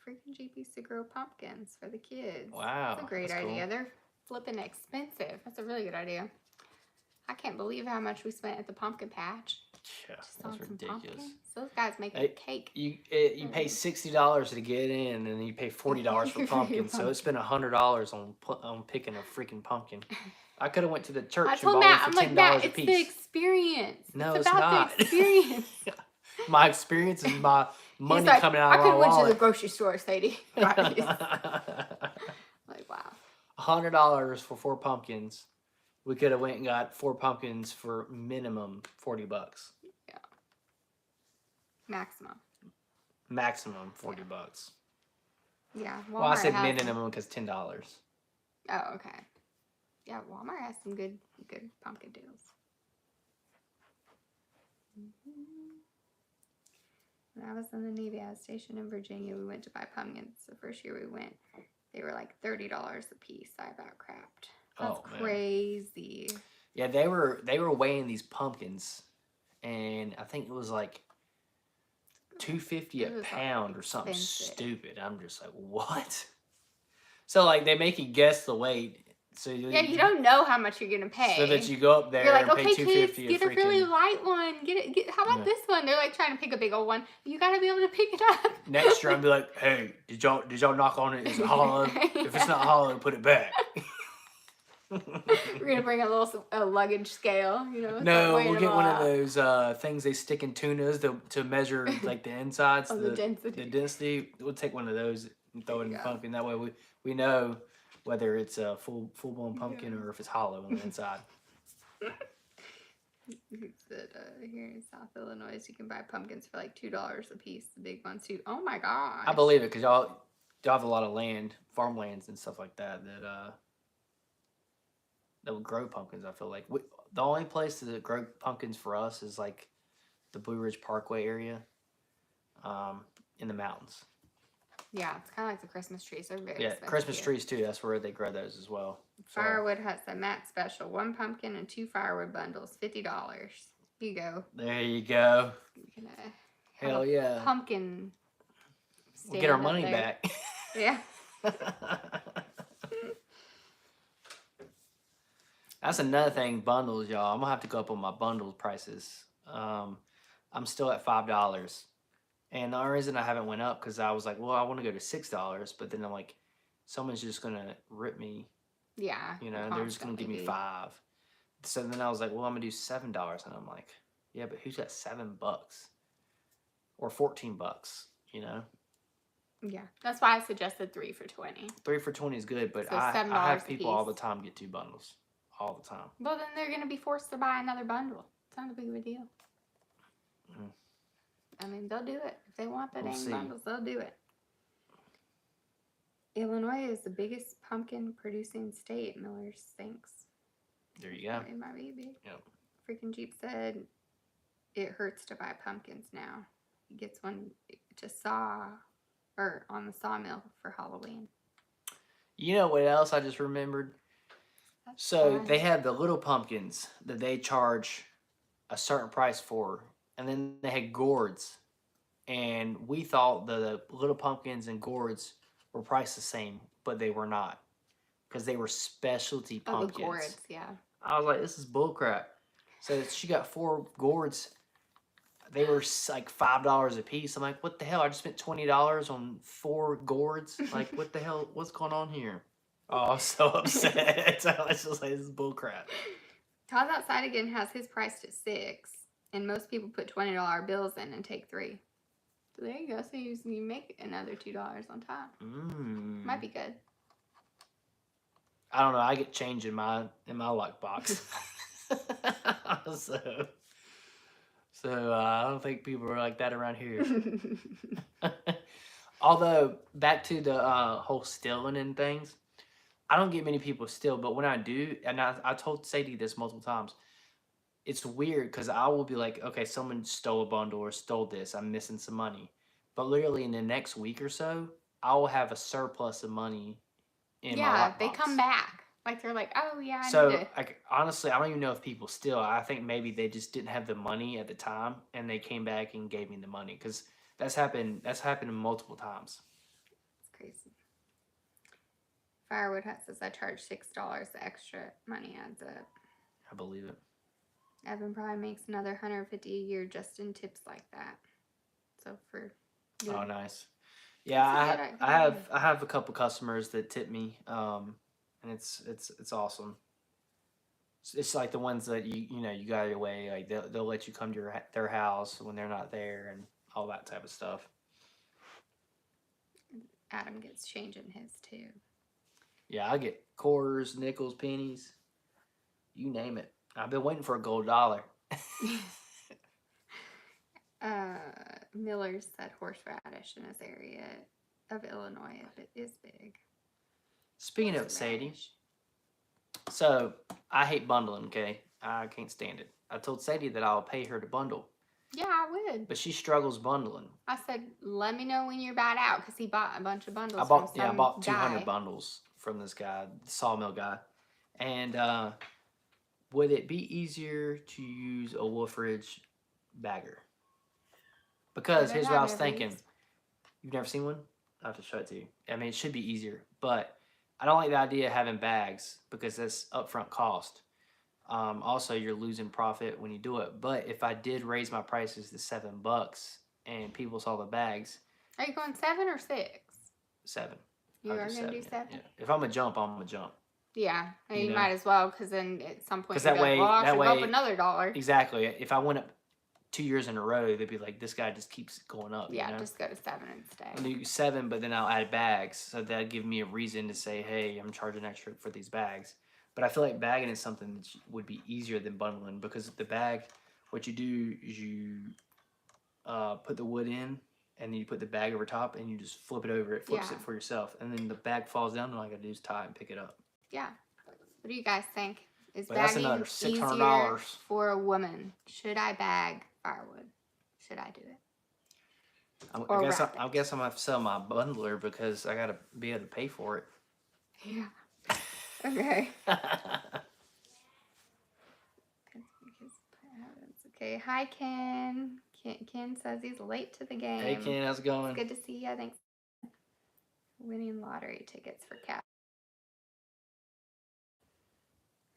Freaking Jeep used to grow pumpkins for the kids. Wow, that's a great idea. Cool. They're flipping expensive. That's a really good idea. I can't believe how much we spent at the pumpkin patch. Yeah, that's ridiculous. Pumpkins. Those guys make a cake. You pay $60 to get in, and then you pay $40 for pumpkins. So it's been $100 on picking a freaking pumpkin. I could have went to the church and bought it for $10 Matt, a piece. It's the experience. No, it's about not. The experience. My experience is my money like, coming out of my wallet. I could have went to the grocery store, Sadie. Like, wow. $100 for 4 pumpkins. We could have went and got 4 pumpkins for minimum $40. Yeah. Maximum. Maximum $40. Yeah. Walmart well, I said minimum because $10. Oh, okay. Yeah, Walmart has some good pumpkin deals. When I was in the Navy, I was stationed in Virginia. We went to buy pumpkins. The first year we went, they were like $30 a piece. I about crapped. That's crazy. Yeah, they were weighing these pumpkins, and I think it was like $2.50 a pound or something stupid. I'm just like, what? So like they make you guess the weight. So you don't know how much you're gonna pay. So that you go up there you're like, and pay okay, $2.50 kids, get a really light one. How about this one? They're like trying to pick a big old one. You gotta be able to pick it up. Next year, I'll be like, hey, did y'all knock on it? Is it hollow? If it's not hollow, put it back. We're gonna bring a luggage scale, you know. No, we'll get one of those things they stick in tunas to measure like the insides, the density. We'll take one of those and throw it in the pumpkin. That way we know whether it's a full blown pumpkin or if it's hollow on the inside. Here in South Illinois, you can buy pumpkins for like $2 a piece. The big ones too. Oh my gosh! I believe it because y'all have a lot of land, farmlands and stuff like that that would grow pumpkins. I feel like the only place that grow pumpkins for us is like the Blue Ridge Parkway area, in the mountains. Yeah, it's kind of like the Christmas trees. They're very expensive. Christmas trees too. That's where they grow those as well. Firewood has a Matt special: 1 pumpkin and 2 firewood bundles, $50. Here you go. There you go. Hell yeah. Pumpkin We'll get our stand up money there. back. Yeah. That's another thing, bundles, y'all. I'm gonna have to go up on my bundle prices. I'm still at $5, and the only reason I haven't went up because I was like, well, I want to go to $6, but then I'm like, someone's just gonna rip me. Yeah. You know, they're just gonna give me constantly $5. So then I was like, well, I'm gonna do $7, and I'm like, yeah, but who's got $7 or $14? You know, Yeah. That's why I suggested 3 for $20. 3 for $20 is good, but So I $7 have a people all the piece. time get 2 bundles, all the time. Well, then they're gonna be forced to buy another bundle. It's not a big of a deal. Mm. I mean, they'll do it if they want the We'll dang see. bundles. They'll do it. Illinois is the biggest pumpkin producing state, Miller thinks. There you go. It might be big. Yep. Freaking Jeep said it hurts to buy pumpkins now. He gets one to saw or on the sawmill for Halloween. You know what else I just remembered? That's So fun. they have the little pumpkins that they charge a certain price for, and then they had gourds, and we thought the little pumpkins and gourds were priced the same, but they were not, because they were specialty Oh, the pumpkins. gourds, yeah. I was like, this is bullcrap. So she got 4 gourds. They were like $5 a piece. I'm like, what the hell? I just spent $20 on 4 gourds. Like, what the hell? What's going on here? Oh, I was so upset. I was just like, this is bullcrap. Todd's Outside Again has his priced at $6, and most people put $20 bills in and take 3. So there you go. So you make another $2 on top. Might be good. I don't know. I get change in my lockbox. so I don't think people are like that around here. Although back to the whole stealing and things, I don't get many people steal, but when I do, and I told Sadie this multiple times, it's weird because I will be like, okay, someone stole a bundle or stole this. I'm missing some money. But literally in the next week or so, I will have a surplus of money in my lockbox. They come back. Like they're like, oh yeah, I need So, to. like, honestly, I don't even know if people steal. I think maybe they just didn't have the money at the time, and they came back and gave me the money because that's happened multiple times. It's crazy. Firewood Hut says I charge $6. The extra money adds up. I believe it. Evan probably makes another $150 a year just in tips like that. So for Oh, nice. Yeah, That's a good I have a couple customers that tip me, and it's awesome. It's like the ones that you know you got your way. Like they'll let you come to their house when they're not there and all that type of stuff. Adam gets change in his too. Yeah, I get quarters, nickels, pennies, you name it. I've been waiting for a gold dollar. Miller said horseradish in his area of Illinois. It is big. Speaking of Sadie, so I hate bundling. Okay, I can't stand it. I told Sadie that I'll pay her to bundle. Yeah, I would. But she struggles bundling. I said, let me know when you're about out, because he bought a bunch of bundles. I bought from some 200 guy. bundles from this guy, the sawmill guy. And would it be easier to use a Wolfridge bagger? Because here's what I was thinking. You've never seen one? I have to show it to you. I mean, it should be easier, but I don't like the idea of having bags because that's upfront cost. Also, you're losing profit when you do it. But if I did raise my prices to $7 and people saw the bags, Are you going 7 or 6? 7. You I'll are do going to do 7? Yeah. If I'm a jump, I'm a jump. Yeah, and you know? might as well, because then at some point, 'Cause you'll that be like, way- well, I that should go way- up another dollar. Exactly. If I went up 2 years in a row, they'd be like, this guy just keeps going up. Yeah, you know? just go to 7 and stay. I'll do 7, but then I'll add bags. So that'd give me a reason to say, hey, I'm charging extra for these bags. But I feel like bagging is something that would be easier than bundling because the bag, what you do is you put the wood in and then you put the bag over top and you just flip it over. It flips Yeah. it for yourself. And then the bag falls down and all I got to do is tie it and pick it up. Yeah. What do you guys think? Is But that's bagging another easier $600. for a woman? Should I bag firewood? Should I do it? I guess I'm going to have to sell my bundler because I got to be able to pay for it. Yeah. Okay. Okay. Hi, Ken. Ken says he's late to the game. Hey, Ken, how's it going? Good to see you. Thanks winning lottery tickets for Cat.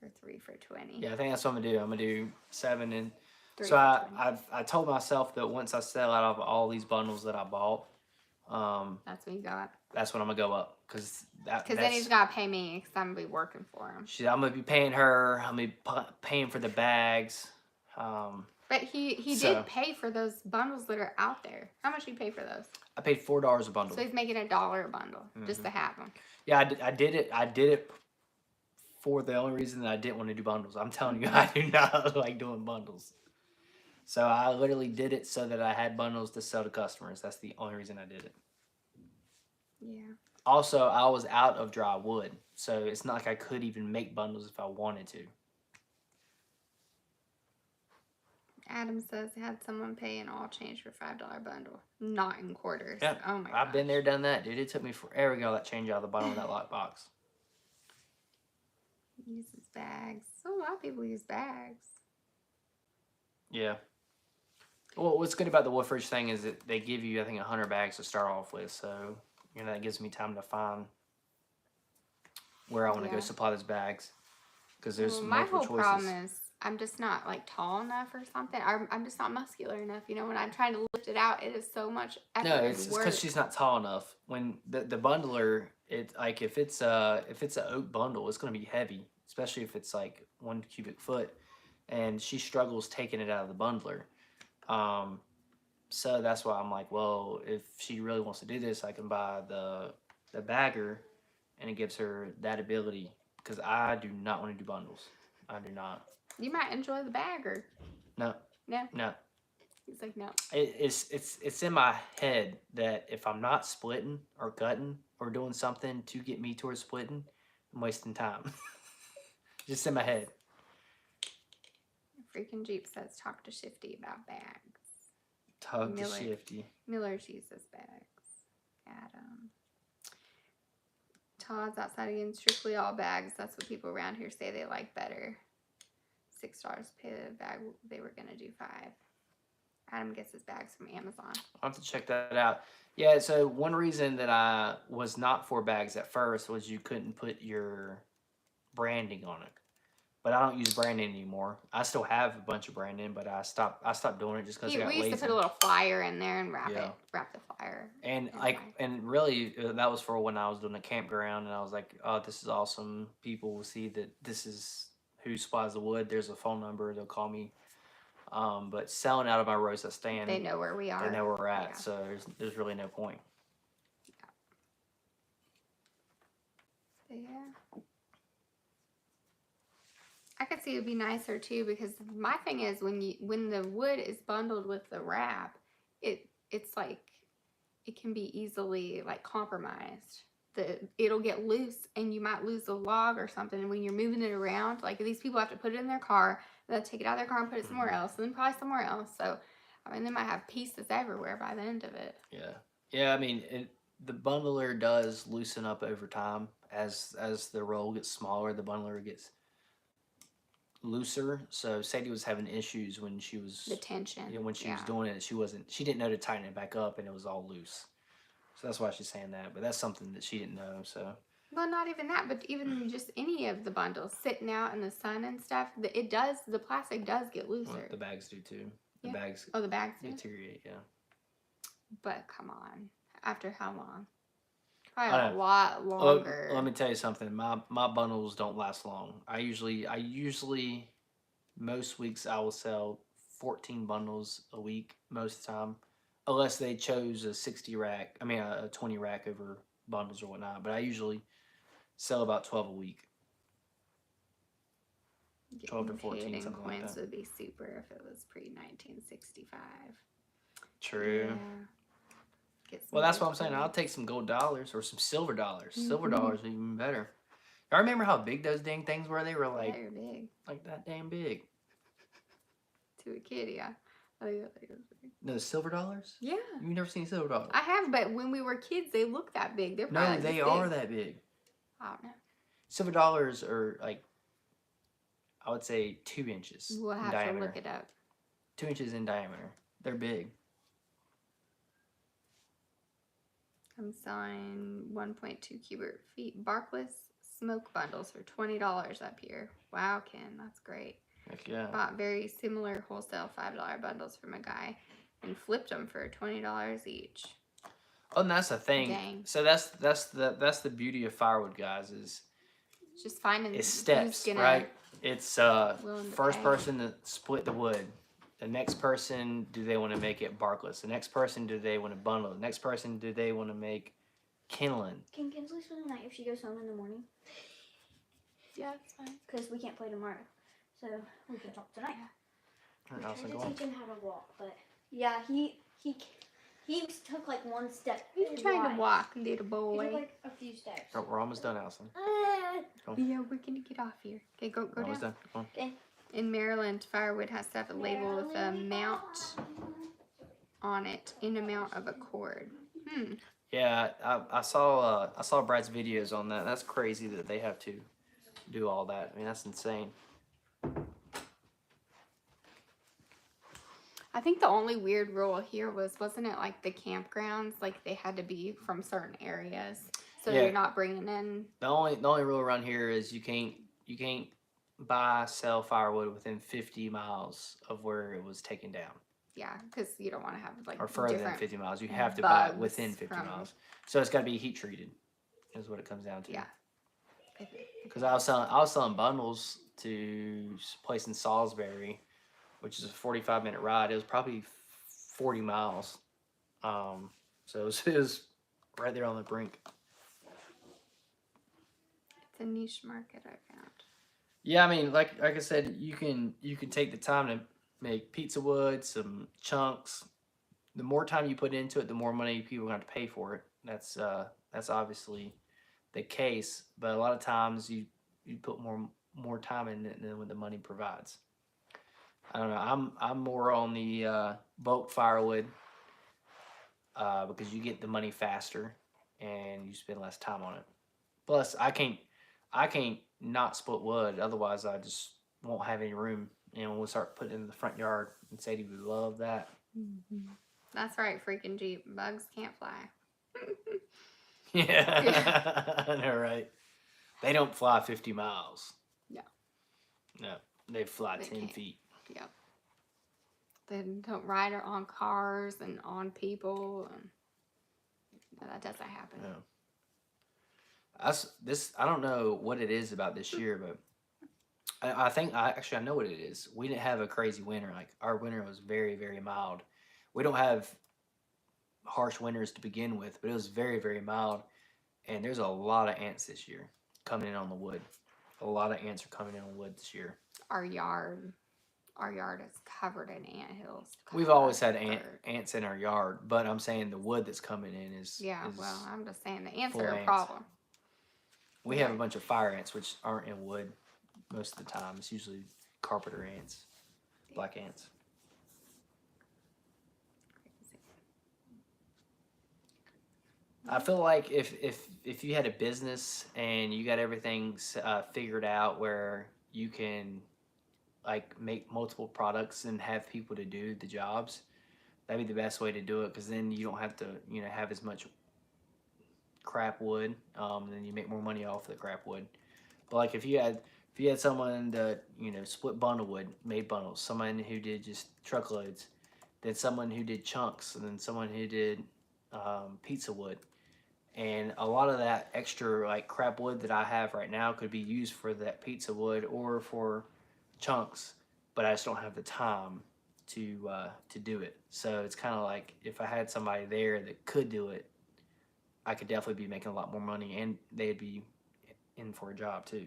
Or 3 for 20. Yeah, I think that's what I'm gonna do. I'm gonna do 7 and 3 so for 20. I told myself that once I sell out of all these bundles that I bought, That's what you got. that's when I'm gonna go up because Then he's got to pay me because I'm going to be working for him. I'm gonna be paying her. I'm gonna be paying for the bags. But he did pay for those bundles that are out there. How much did you pay for those? I paid $4 a bundle. So he's making $1 a bundle just to have them. Yeah, I did it. I did it for the only reason that I didn't want to do bundles. I'm telling you, I do not like doing bundles. So I literally did it so that I had bundles to sell to customers. That's the only reason I did it. Yeah. Also, I was out of dry wood, so it's not like I could even make bundles if I wanted to. Adam says had someone pay an all change for $5 bundle, not in quarters. Yeah, Oh my I've been there, done that, dude. It took me forever to get all that change out of the bottom of that lockbox. Uses bags. So a lot of people use bags. Yeah. Well, what's good about the Woodfridge thing is that they give you, I think, 100 bags to start off with. So, that gives me time to find where I want to go supply those bags. Because there's multiple choices. My whole problem is I'm just not, tall enough or something. I'm just not muscular enough. When I'm trying to lift it out, it is so much effort. No, it's because she's not tall enough. When the bundler, if it's an oak bundle, it's going to be heavy, especially if it's 1 cubic foot, and she struggles taking it out of the bundler. So that's why I'm like, well, if she really wants to do this, I can buy the bagger, and it gives her that ability. Because I do not want to do bundles. I do not. You might enjoy the bagger. No. No. No. He's like, no. It's in my head that if I'm not splitting or cutting or doing something to get me towards splitting, I'm wasting time. Just in my head. Freaking Jeep says talk to Shifty about bags. Talk to Shifty. Miller's uses bags. Adam. Todd's outside again. Strictly all bags. That's what people around here say they like better. $6 pay the bag. They were gonna do $5. Adam gets his bags from Amazon. I'll have to check that out. Yeah, so one reason that I was not for bags at first was you couldn't put your branding on it. But I don't use branding anymore. I still have a bunch of branding, but I stopped doing it just because I got lazy. We used to put a little flyer in there and wrap the flyer. And really that was for when I was doing a campground, and I was like, oh, this is awesome. People will see that this is who supplies the wood. There's a phone number. They'll call me. But selling out of my roadside stand, they know where we are. They know where we're at, so there's really no point. Yeah. I could see it would be nicer too, because my thing is when the wood is bundled with the wrap, it's like it can be easily compromised. It'll get loose and you might lose a log or something. And when you're moving it around, these people have to put it in their car, they'll take it out of their car and put it somewhere else, and then probably somewhere else. So they might have pieces everywhere by the end of it. Yeah. I mean, the bundler does loosen up over time as the roll gets smaller. The bundler gets looser. So Sadie was having issues when she was the tension. When she was doing it, she didn't know to tighten it back up, and it was all loose. So that's why she's saying that. But that's something that she didn't know. So. Well, not even that, but even just any of the bundles sitting out in the sun and stuff, the plastic does get looser. Well, the bags do too. The bags do? Deteriorate, yeah. But come on, after how long? Probably a lot longer. Let me tell you something. My bundles don't last long. I usually most weeks I will sell 14 bundles a week most of the time, unless they chose a 20 rack over bundles or whatnot. But I usually sell about 12 a week. 12 to 14, something like that. Would be super if it was pre-1965. True. Yeah. Well, that's what I'm saying. I'll take some gold dollars or some silver dollars. Mm-hmm. Silver dollars are even better. I remember how big those dang things were. They were they're big. Like that damn big. To a kid, yeah. No, silver dollars? Yeah. You've never seen silver dollars? I have, but when we were kids, they look that big. They're no, they are that big. I don't know. Silver dollars are I would say 2 inches in diameter. We'll have to look it up. 2 inches in diameter. They're big. I'm selling 1.2 cubic feet barkless smoke bundles for $20 up here. Wow, Ken, that's great. Heck yeah. Bought very similar wholesale $5 bundles from a guy and flipped them for $20 each. Oh, and that's the thing. Dang. So that's the beauty of Firewood, guys. Is Just finding it's who's steps, gonna right? It's willing to first pay. person to split the wood. The next person, do they want to make it barkless? The next person, do they want to bundle? The next person, do they want to make kindling? Can Kinsley spend the night if she goes home in the morning? Yeah, that's fine. Because we can't play tomorrow. So we can talk tonight. Alright, I Allison, tried go to on. teach him how to walk, but yeah, he took like one step. He's trying to wide. walk, little He took boy. like a few steps. Oh, we're almost done, Allison. Yeah, we're gonna get off here. Okay, go We're almost down. done. Come on. In Maryland, Firewood has to have a label with the amount on it in amount of a cord. Yeah, I saw Brad's videos on that. That's crazy that they have to do all that. I mean, that's insane. I think the only weird rule here wasn't it like the campgrounds, like they had to be from certain areas, so Yeah. you're not bringing in. The only rule around here is you can't buy sell firewood within 50 miles of where it was taken down, Yeah, because you don't want to have like or further than different. 50 miles. You have to buy it bugs within 50 from- miles. So it's got to be heat treated, is what it comes down to. Yeah. Because I was selling bundles to a place in Salisbury, which is a 45-minute ride. It was probably 40 miles. So it was right there on the brink. It's a niche market, I found. Yeah, I mean, like I said, you can take the time to make pizza wood, some chunks. The more time you put into it, the more money people are going to have to pay for it. That's obviously the case, but a lot of times you put more time in it than what the money provides. I don't know. I'm more on the bulk firewood because you get the money faster and you spend less time on it. Plus, I can't not split wood. Otherwise, I just won't have any room. And we'll start putting it in the front yard. And Sadie would love that. That's right, freaking Jeep. Bugs can't fly. Yeah, I know, right? They don't fly 50 miles. No, they fly They 10 can't. feet. Yep. They don't ride on cars and on people, and no, that doesn't happen. No. I don't know what it is about this year, but I think I know what it is. We didn't have a crazy winter. Like our winter was very, very mild. We don't have harsh winters to begin with, but it was very, very mild. And there's a lot of ants this year coming in on the wood. A lot of ants are coming in on wood this year. Our yard is covered in ant hills. We've always had Covered. ants in our yard, but I'm saying the wood that's coming in is Yeah, is- well, I'm just saying the ants full are a ants. problem. we have a bunch of fire ants which aren't in wood most of the time. It's usually carpenter ants, black ants. I feel like if you had a business and you got everything figured out where you can like make multiple products and have people to do the jobs, that'd be the best way to do it, because then you don't have to have as much crap wood, and then you make more money off the crap wood. But like if you had someone that split bundle wood, made bundles, someone who did just truckloads, then someone who did chunks, and then someone who did pizza wood. And a lot of that extra like crap wood that I have right now could be used for that pizza wood or for chunks, but I just don't have the time to do it. So it's kind of like if I had somebody there that could do it, I could definitely be making a lot more money, and they'd be in for a job too.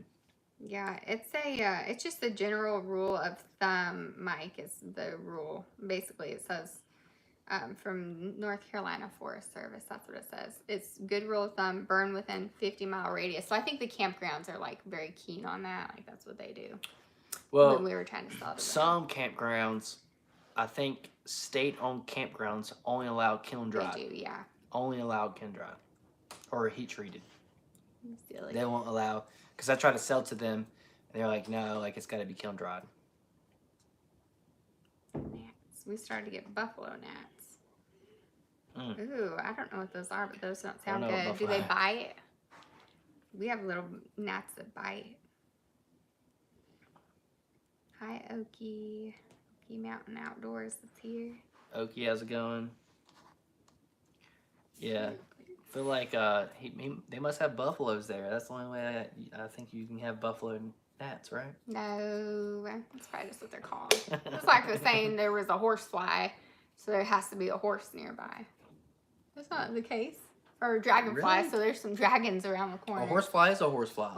Yeah, it's just a general rule of thumb, Mike, is the rule. Basically, it says from North Carolina Forest Service, that's what it says. It's good rule of thumb, burn within 50-mile radius. So I think the campgrounds are like very keen on that. Like that's what they do. Well, when we were trying to sell to them. some campgrounds, I think state-owned campgrounds only allow kiln dried. They do, yeah. Only allow kiln dried or heat treated. Silly. They won't allow, because I try to sell to them, and they're like, no, like it's got to be kiln dried. Gnats. We started to get buffalo gnats. Ooh, I don't know what those are, but those don't sound know what good. Do they buffalo- bite? We have little gnats that bite. Hi, Okie. Okie Mountain Outdoors is here. Okie, how's it going? Yeah, I feel like they must have buffaloes there. That's the only way I think you can have buffalo gnats, right? No, that's probably just what they're called. It's like they're saying there was a horsefly, so there has to be a horse nearby. That's not the case. Or a dragonfly, Really? so there's some dragons around the corner. A horsefly is a horsefly. Okay.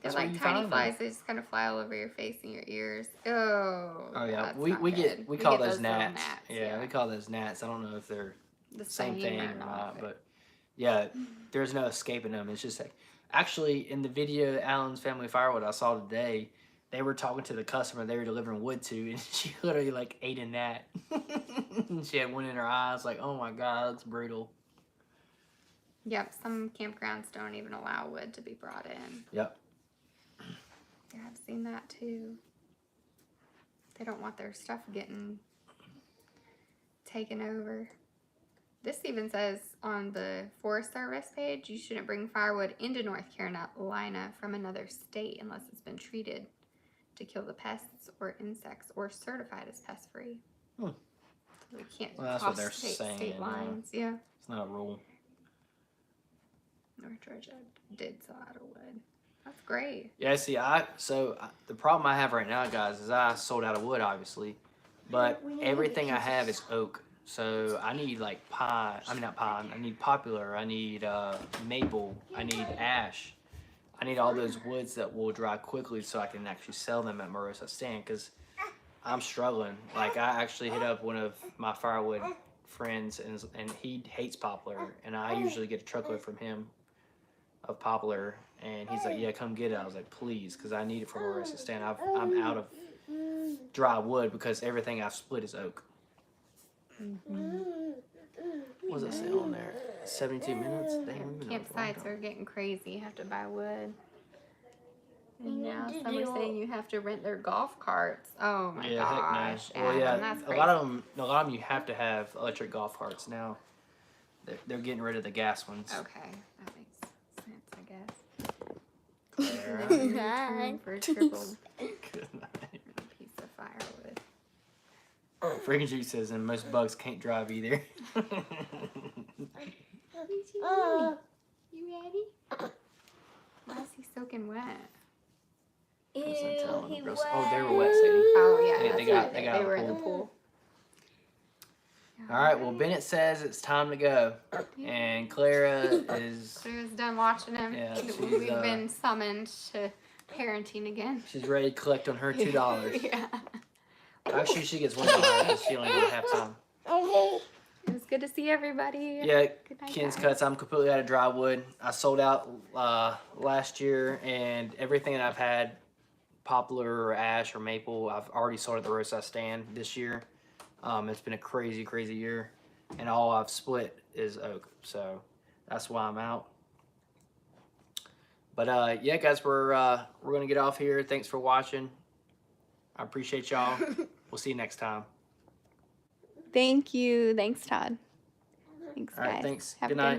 They're That's where like you tiny find them. flies. They just kind of fly all over your face and your ears. Oh. Oh yeah, that's we not call good. We those get little gnats. Yeah, we call those gnats. I don't know if they're the same thing or not. not, but yeah, there's no escaping them. It's just like, actually in the video Alan's Family Firewood I saw today, they were talking to the customer they were delivering wood to, and she literally like ate a gnat. She had one in her eyes. Like, oh my god, that's brutal. Yep, some campgrounds don't even allow wood to be brought in. Yep. Yeah, I've seen that too. They don't want their stuff getting taken over. This even says on the Forest Service page, you shouldn't bring firewood into North Carolina from another state unless it's been treated to kill the pests or insects or certified as pest free. Hmm. So we can't Well, that's what cross they're state saying, lines. Yeah. It's not a rule. North Georgia did sell out of wood. That's great. Yeah, see, the problem I have right now, guys, is I sold out of wood, obviously, but everything I have is oak. So I need like pine. I mean, not pine. I need poplar. I need maple. I need ash. I need all those woods that will dry quickly, so I can actually sell them at Marissa Stand. Because I'm struggling. Like, I actually hit up one of my firewood friends, and he hates poplar, and I usually get a truckload from him of poplar, and he's like, yeah, come get it. I was like, please, because I need it for Marissa Stand. I'm out of dry wood because everything I've split is oak. What does it say on there? 72 minutes? Damn, we've been on for a long Campsites time. are getting crazy. You have to buy wood. And now some are saying you have to rent their golf carts. Oh my Yeah, gosh. heck no. Well, Adam, yeah, that's a crazy. lot of them, you have to have electric golf carts now. They're getting rid of the gas ones. Okay, that makes sense, I guess. Clara. Room for a triple Good night. piece of firewood. Freaking Juice says, and most bugs can't drive either. You ready? Why is he soaking wet? Ew, he Gross. wet. Oh, they were wet, Sadie. Oh yeah, They that's got- right. they got They out were of in the the pool. All right, well, Bennett says it's time to go. And Clara is, Claire's done watching him. Yeah, We've she's, been summoned to parenting again. she's ready to collect on her $2. Yeah. Actually, she gets $1 because she only did halftime. It was good to see everybody. Yeah, Good night, Ken's guys. Cuts, I'm completely out of dry wood. I sold out last year, and everything that I've had, poplar or ash or maple, I've already sold at the Roadside Stand this year. It's been a crazy, crazy year, and all I've split is oak, so that's why I'm out. But yeah, guys, we're gonna get off here. Thanks for watching. I appreciate y'all. We'll see you next time. Thank you. Thanks, Todd. Thanks, All right, guys. thanks. Have Good a good night. night.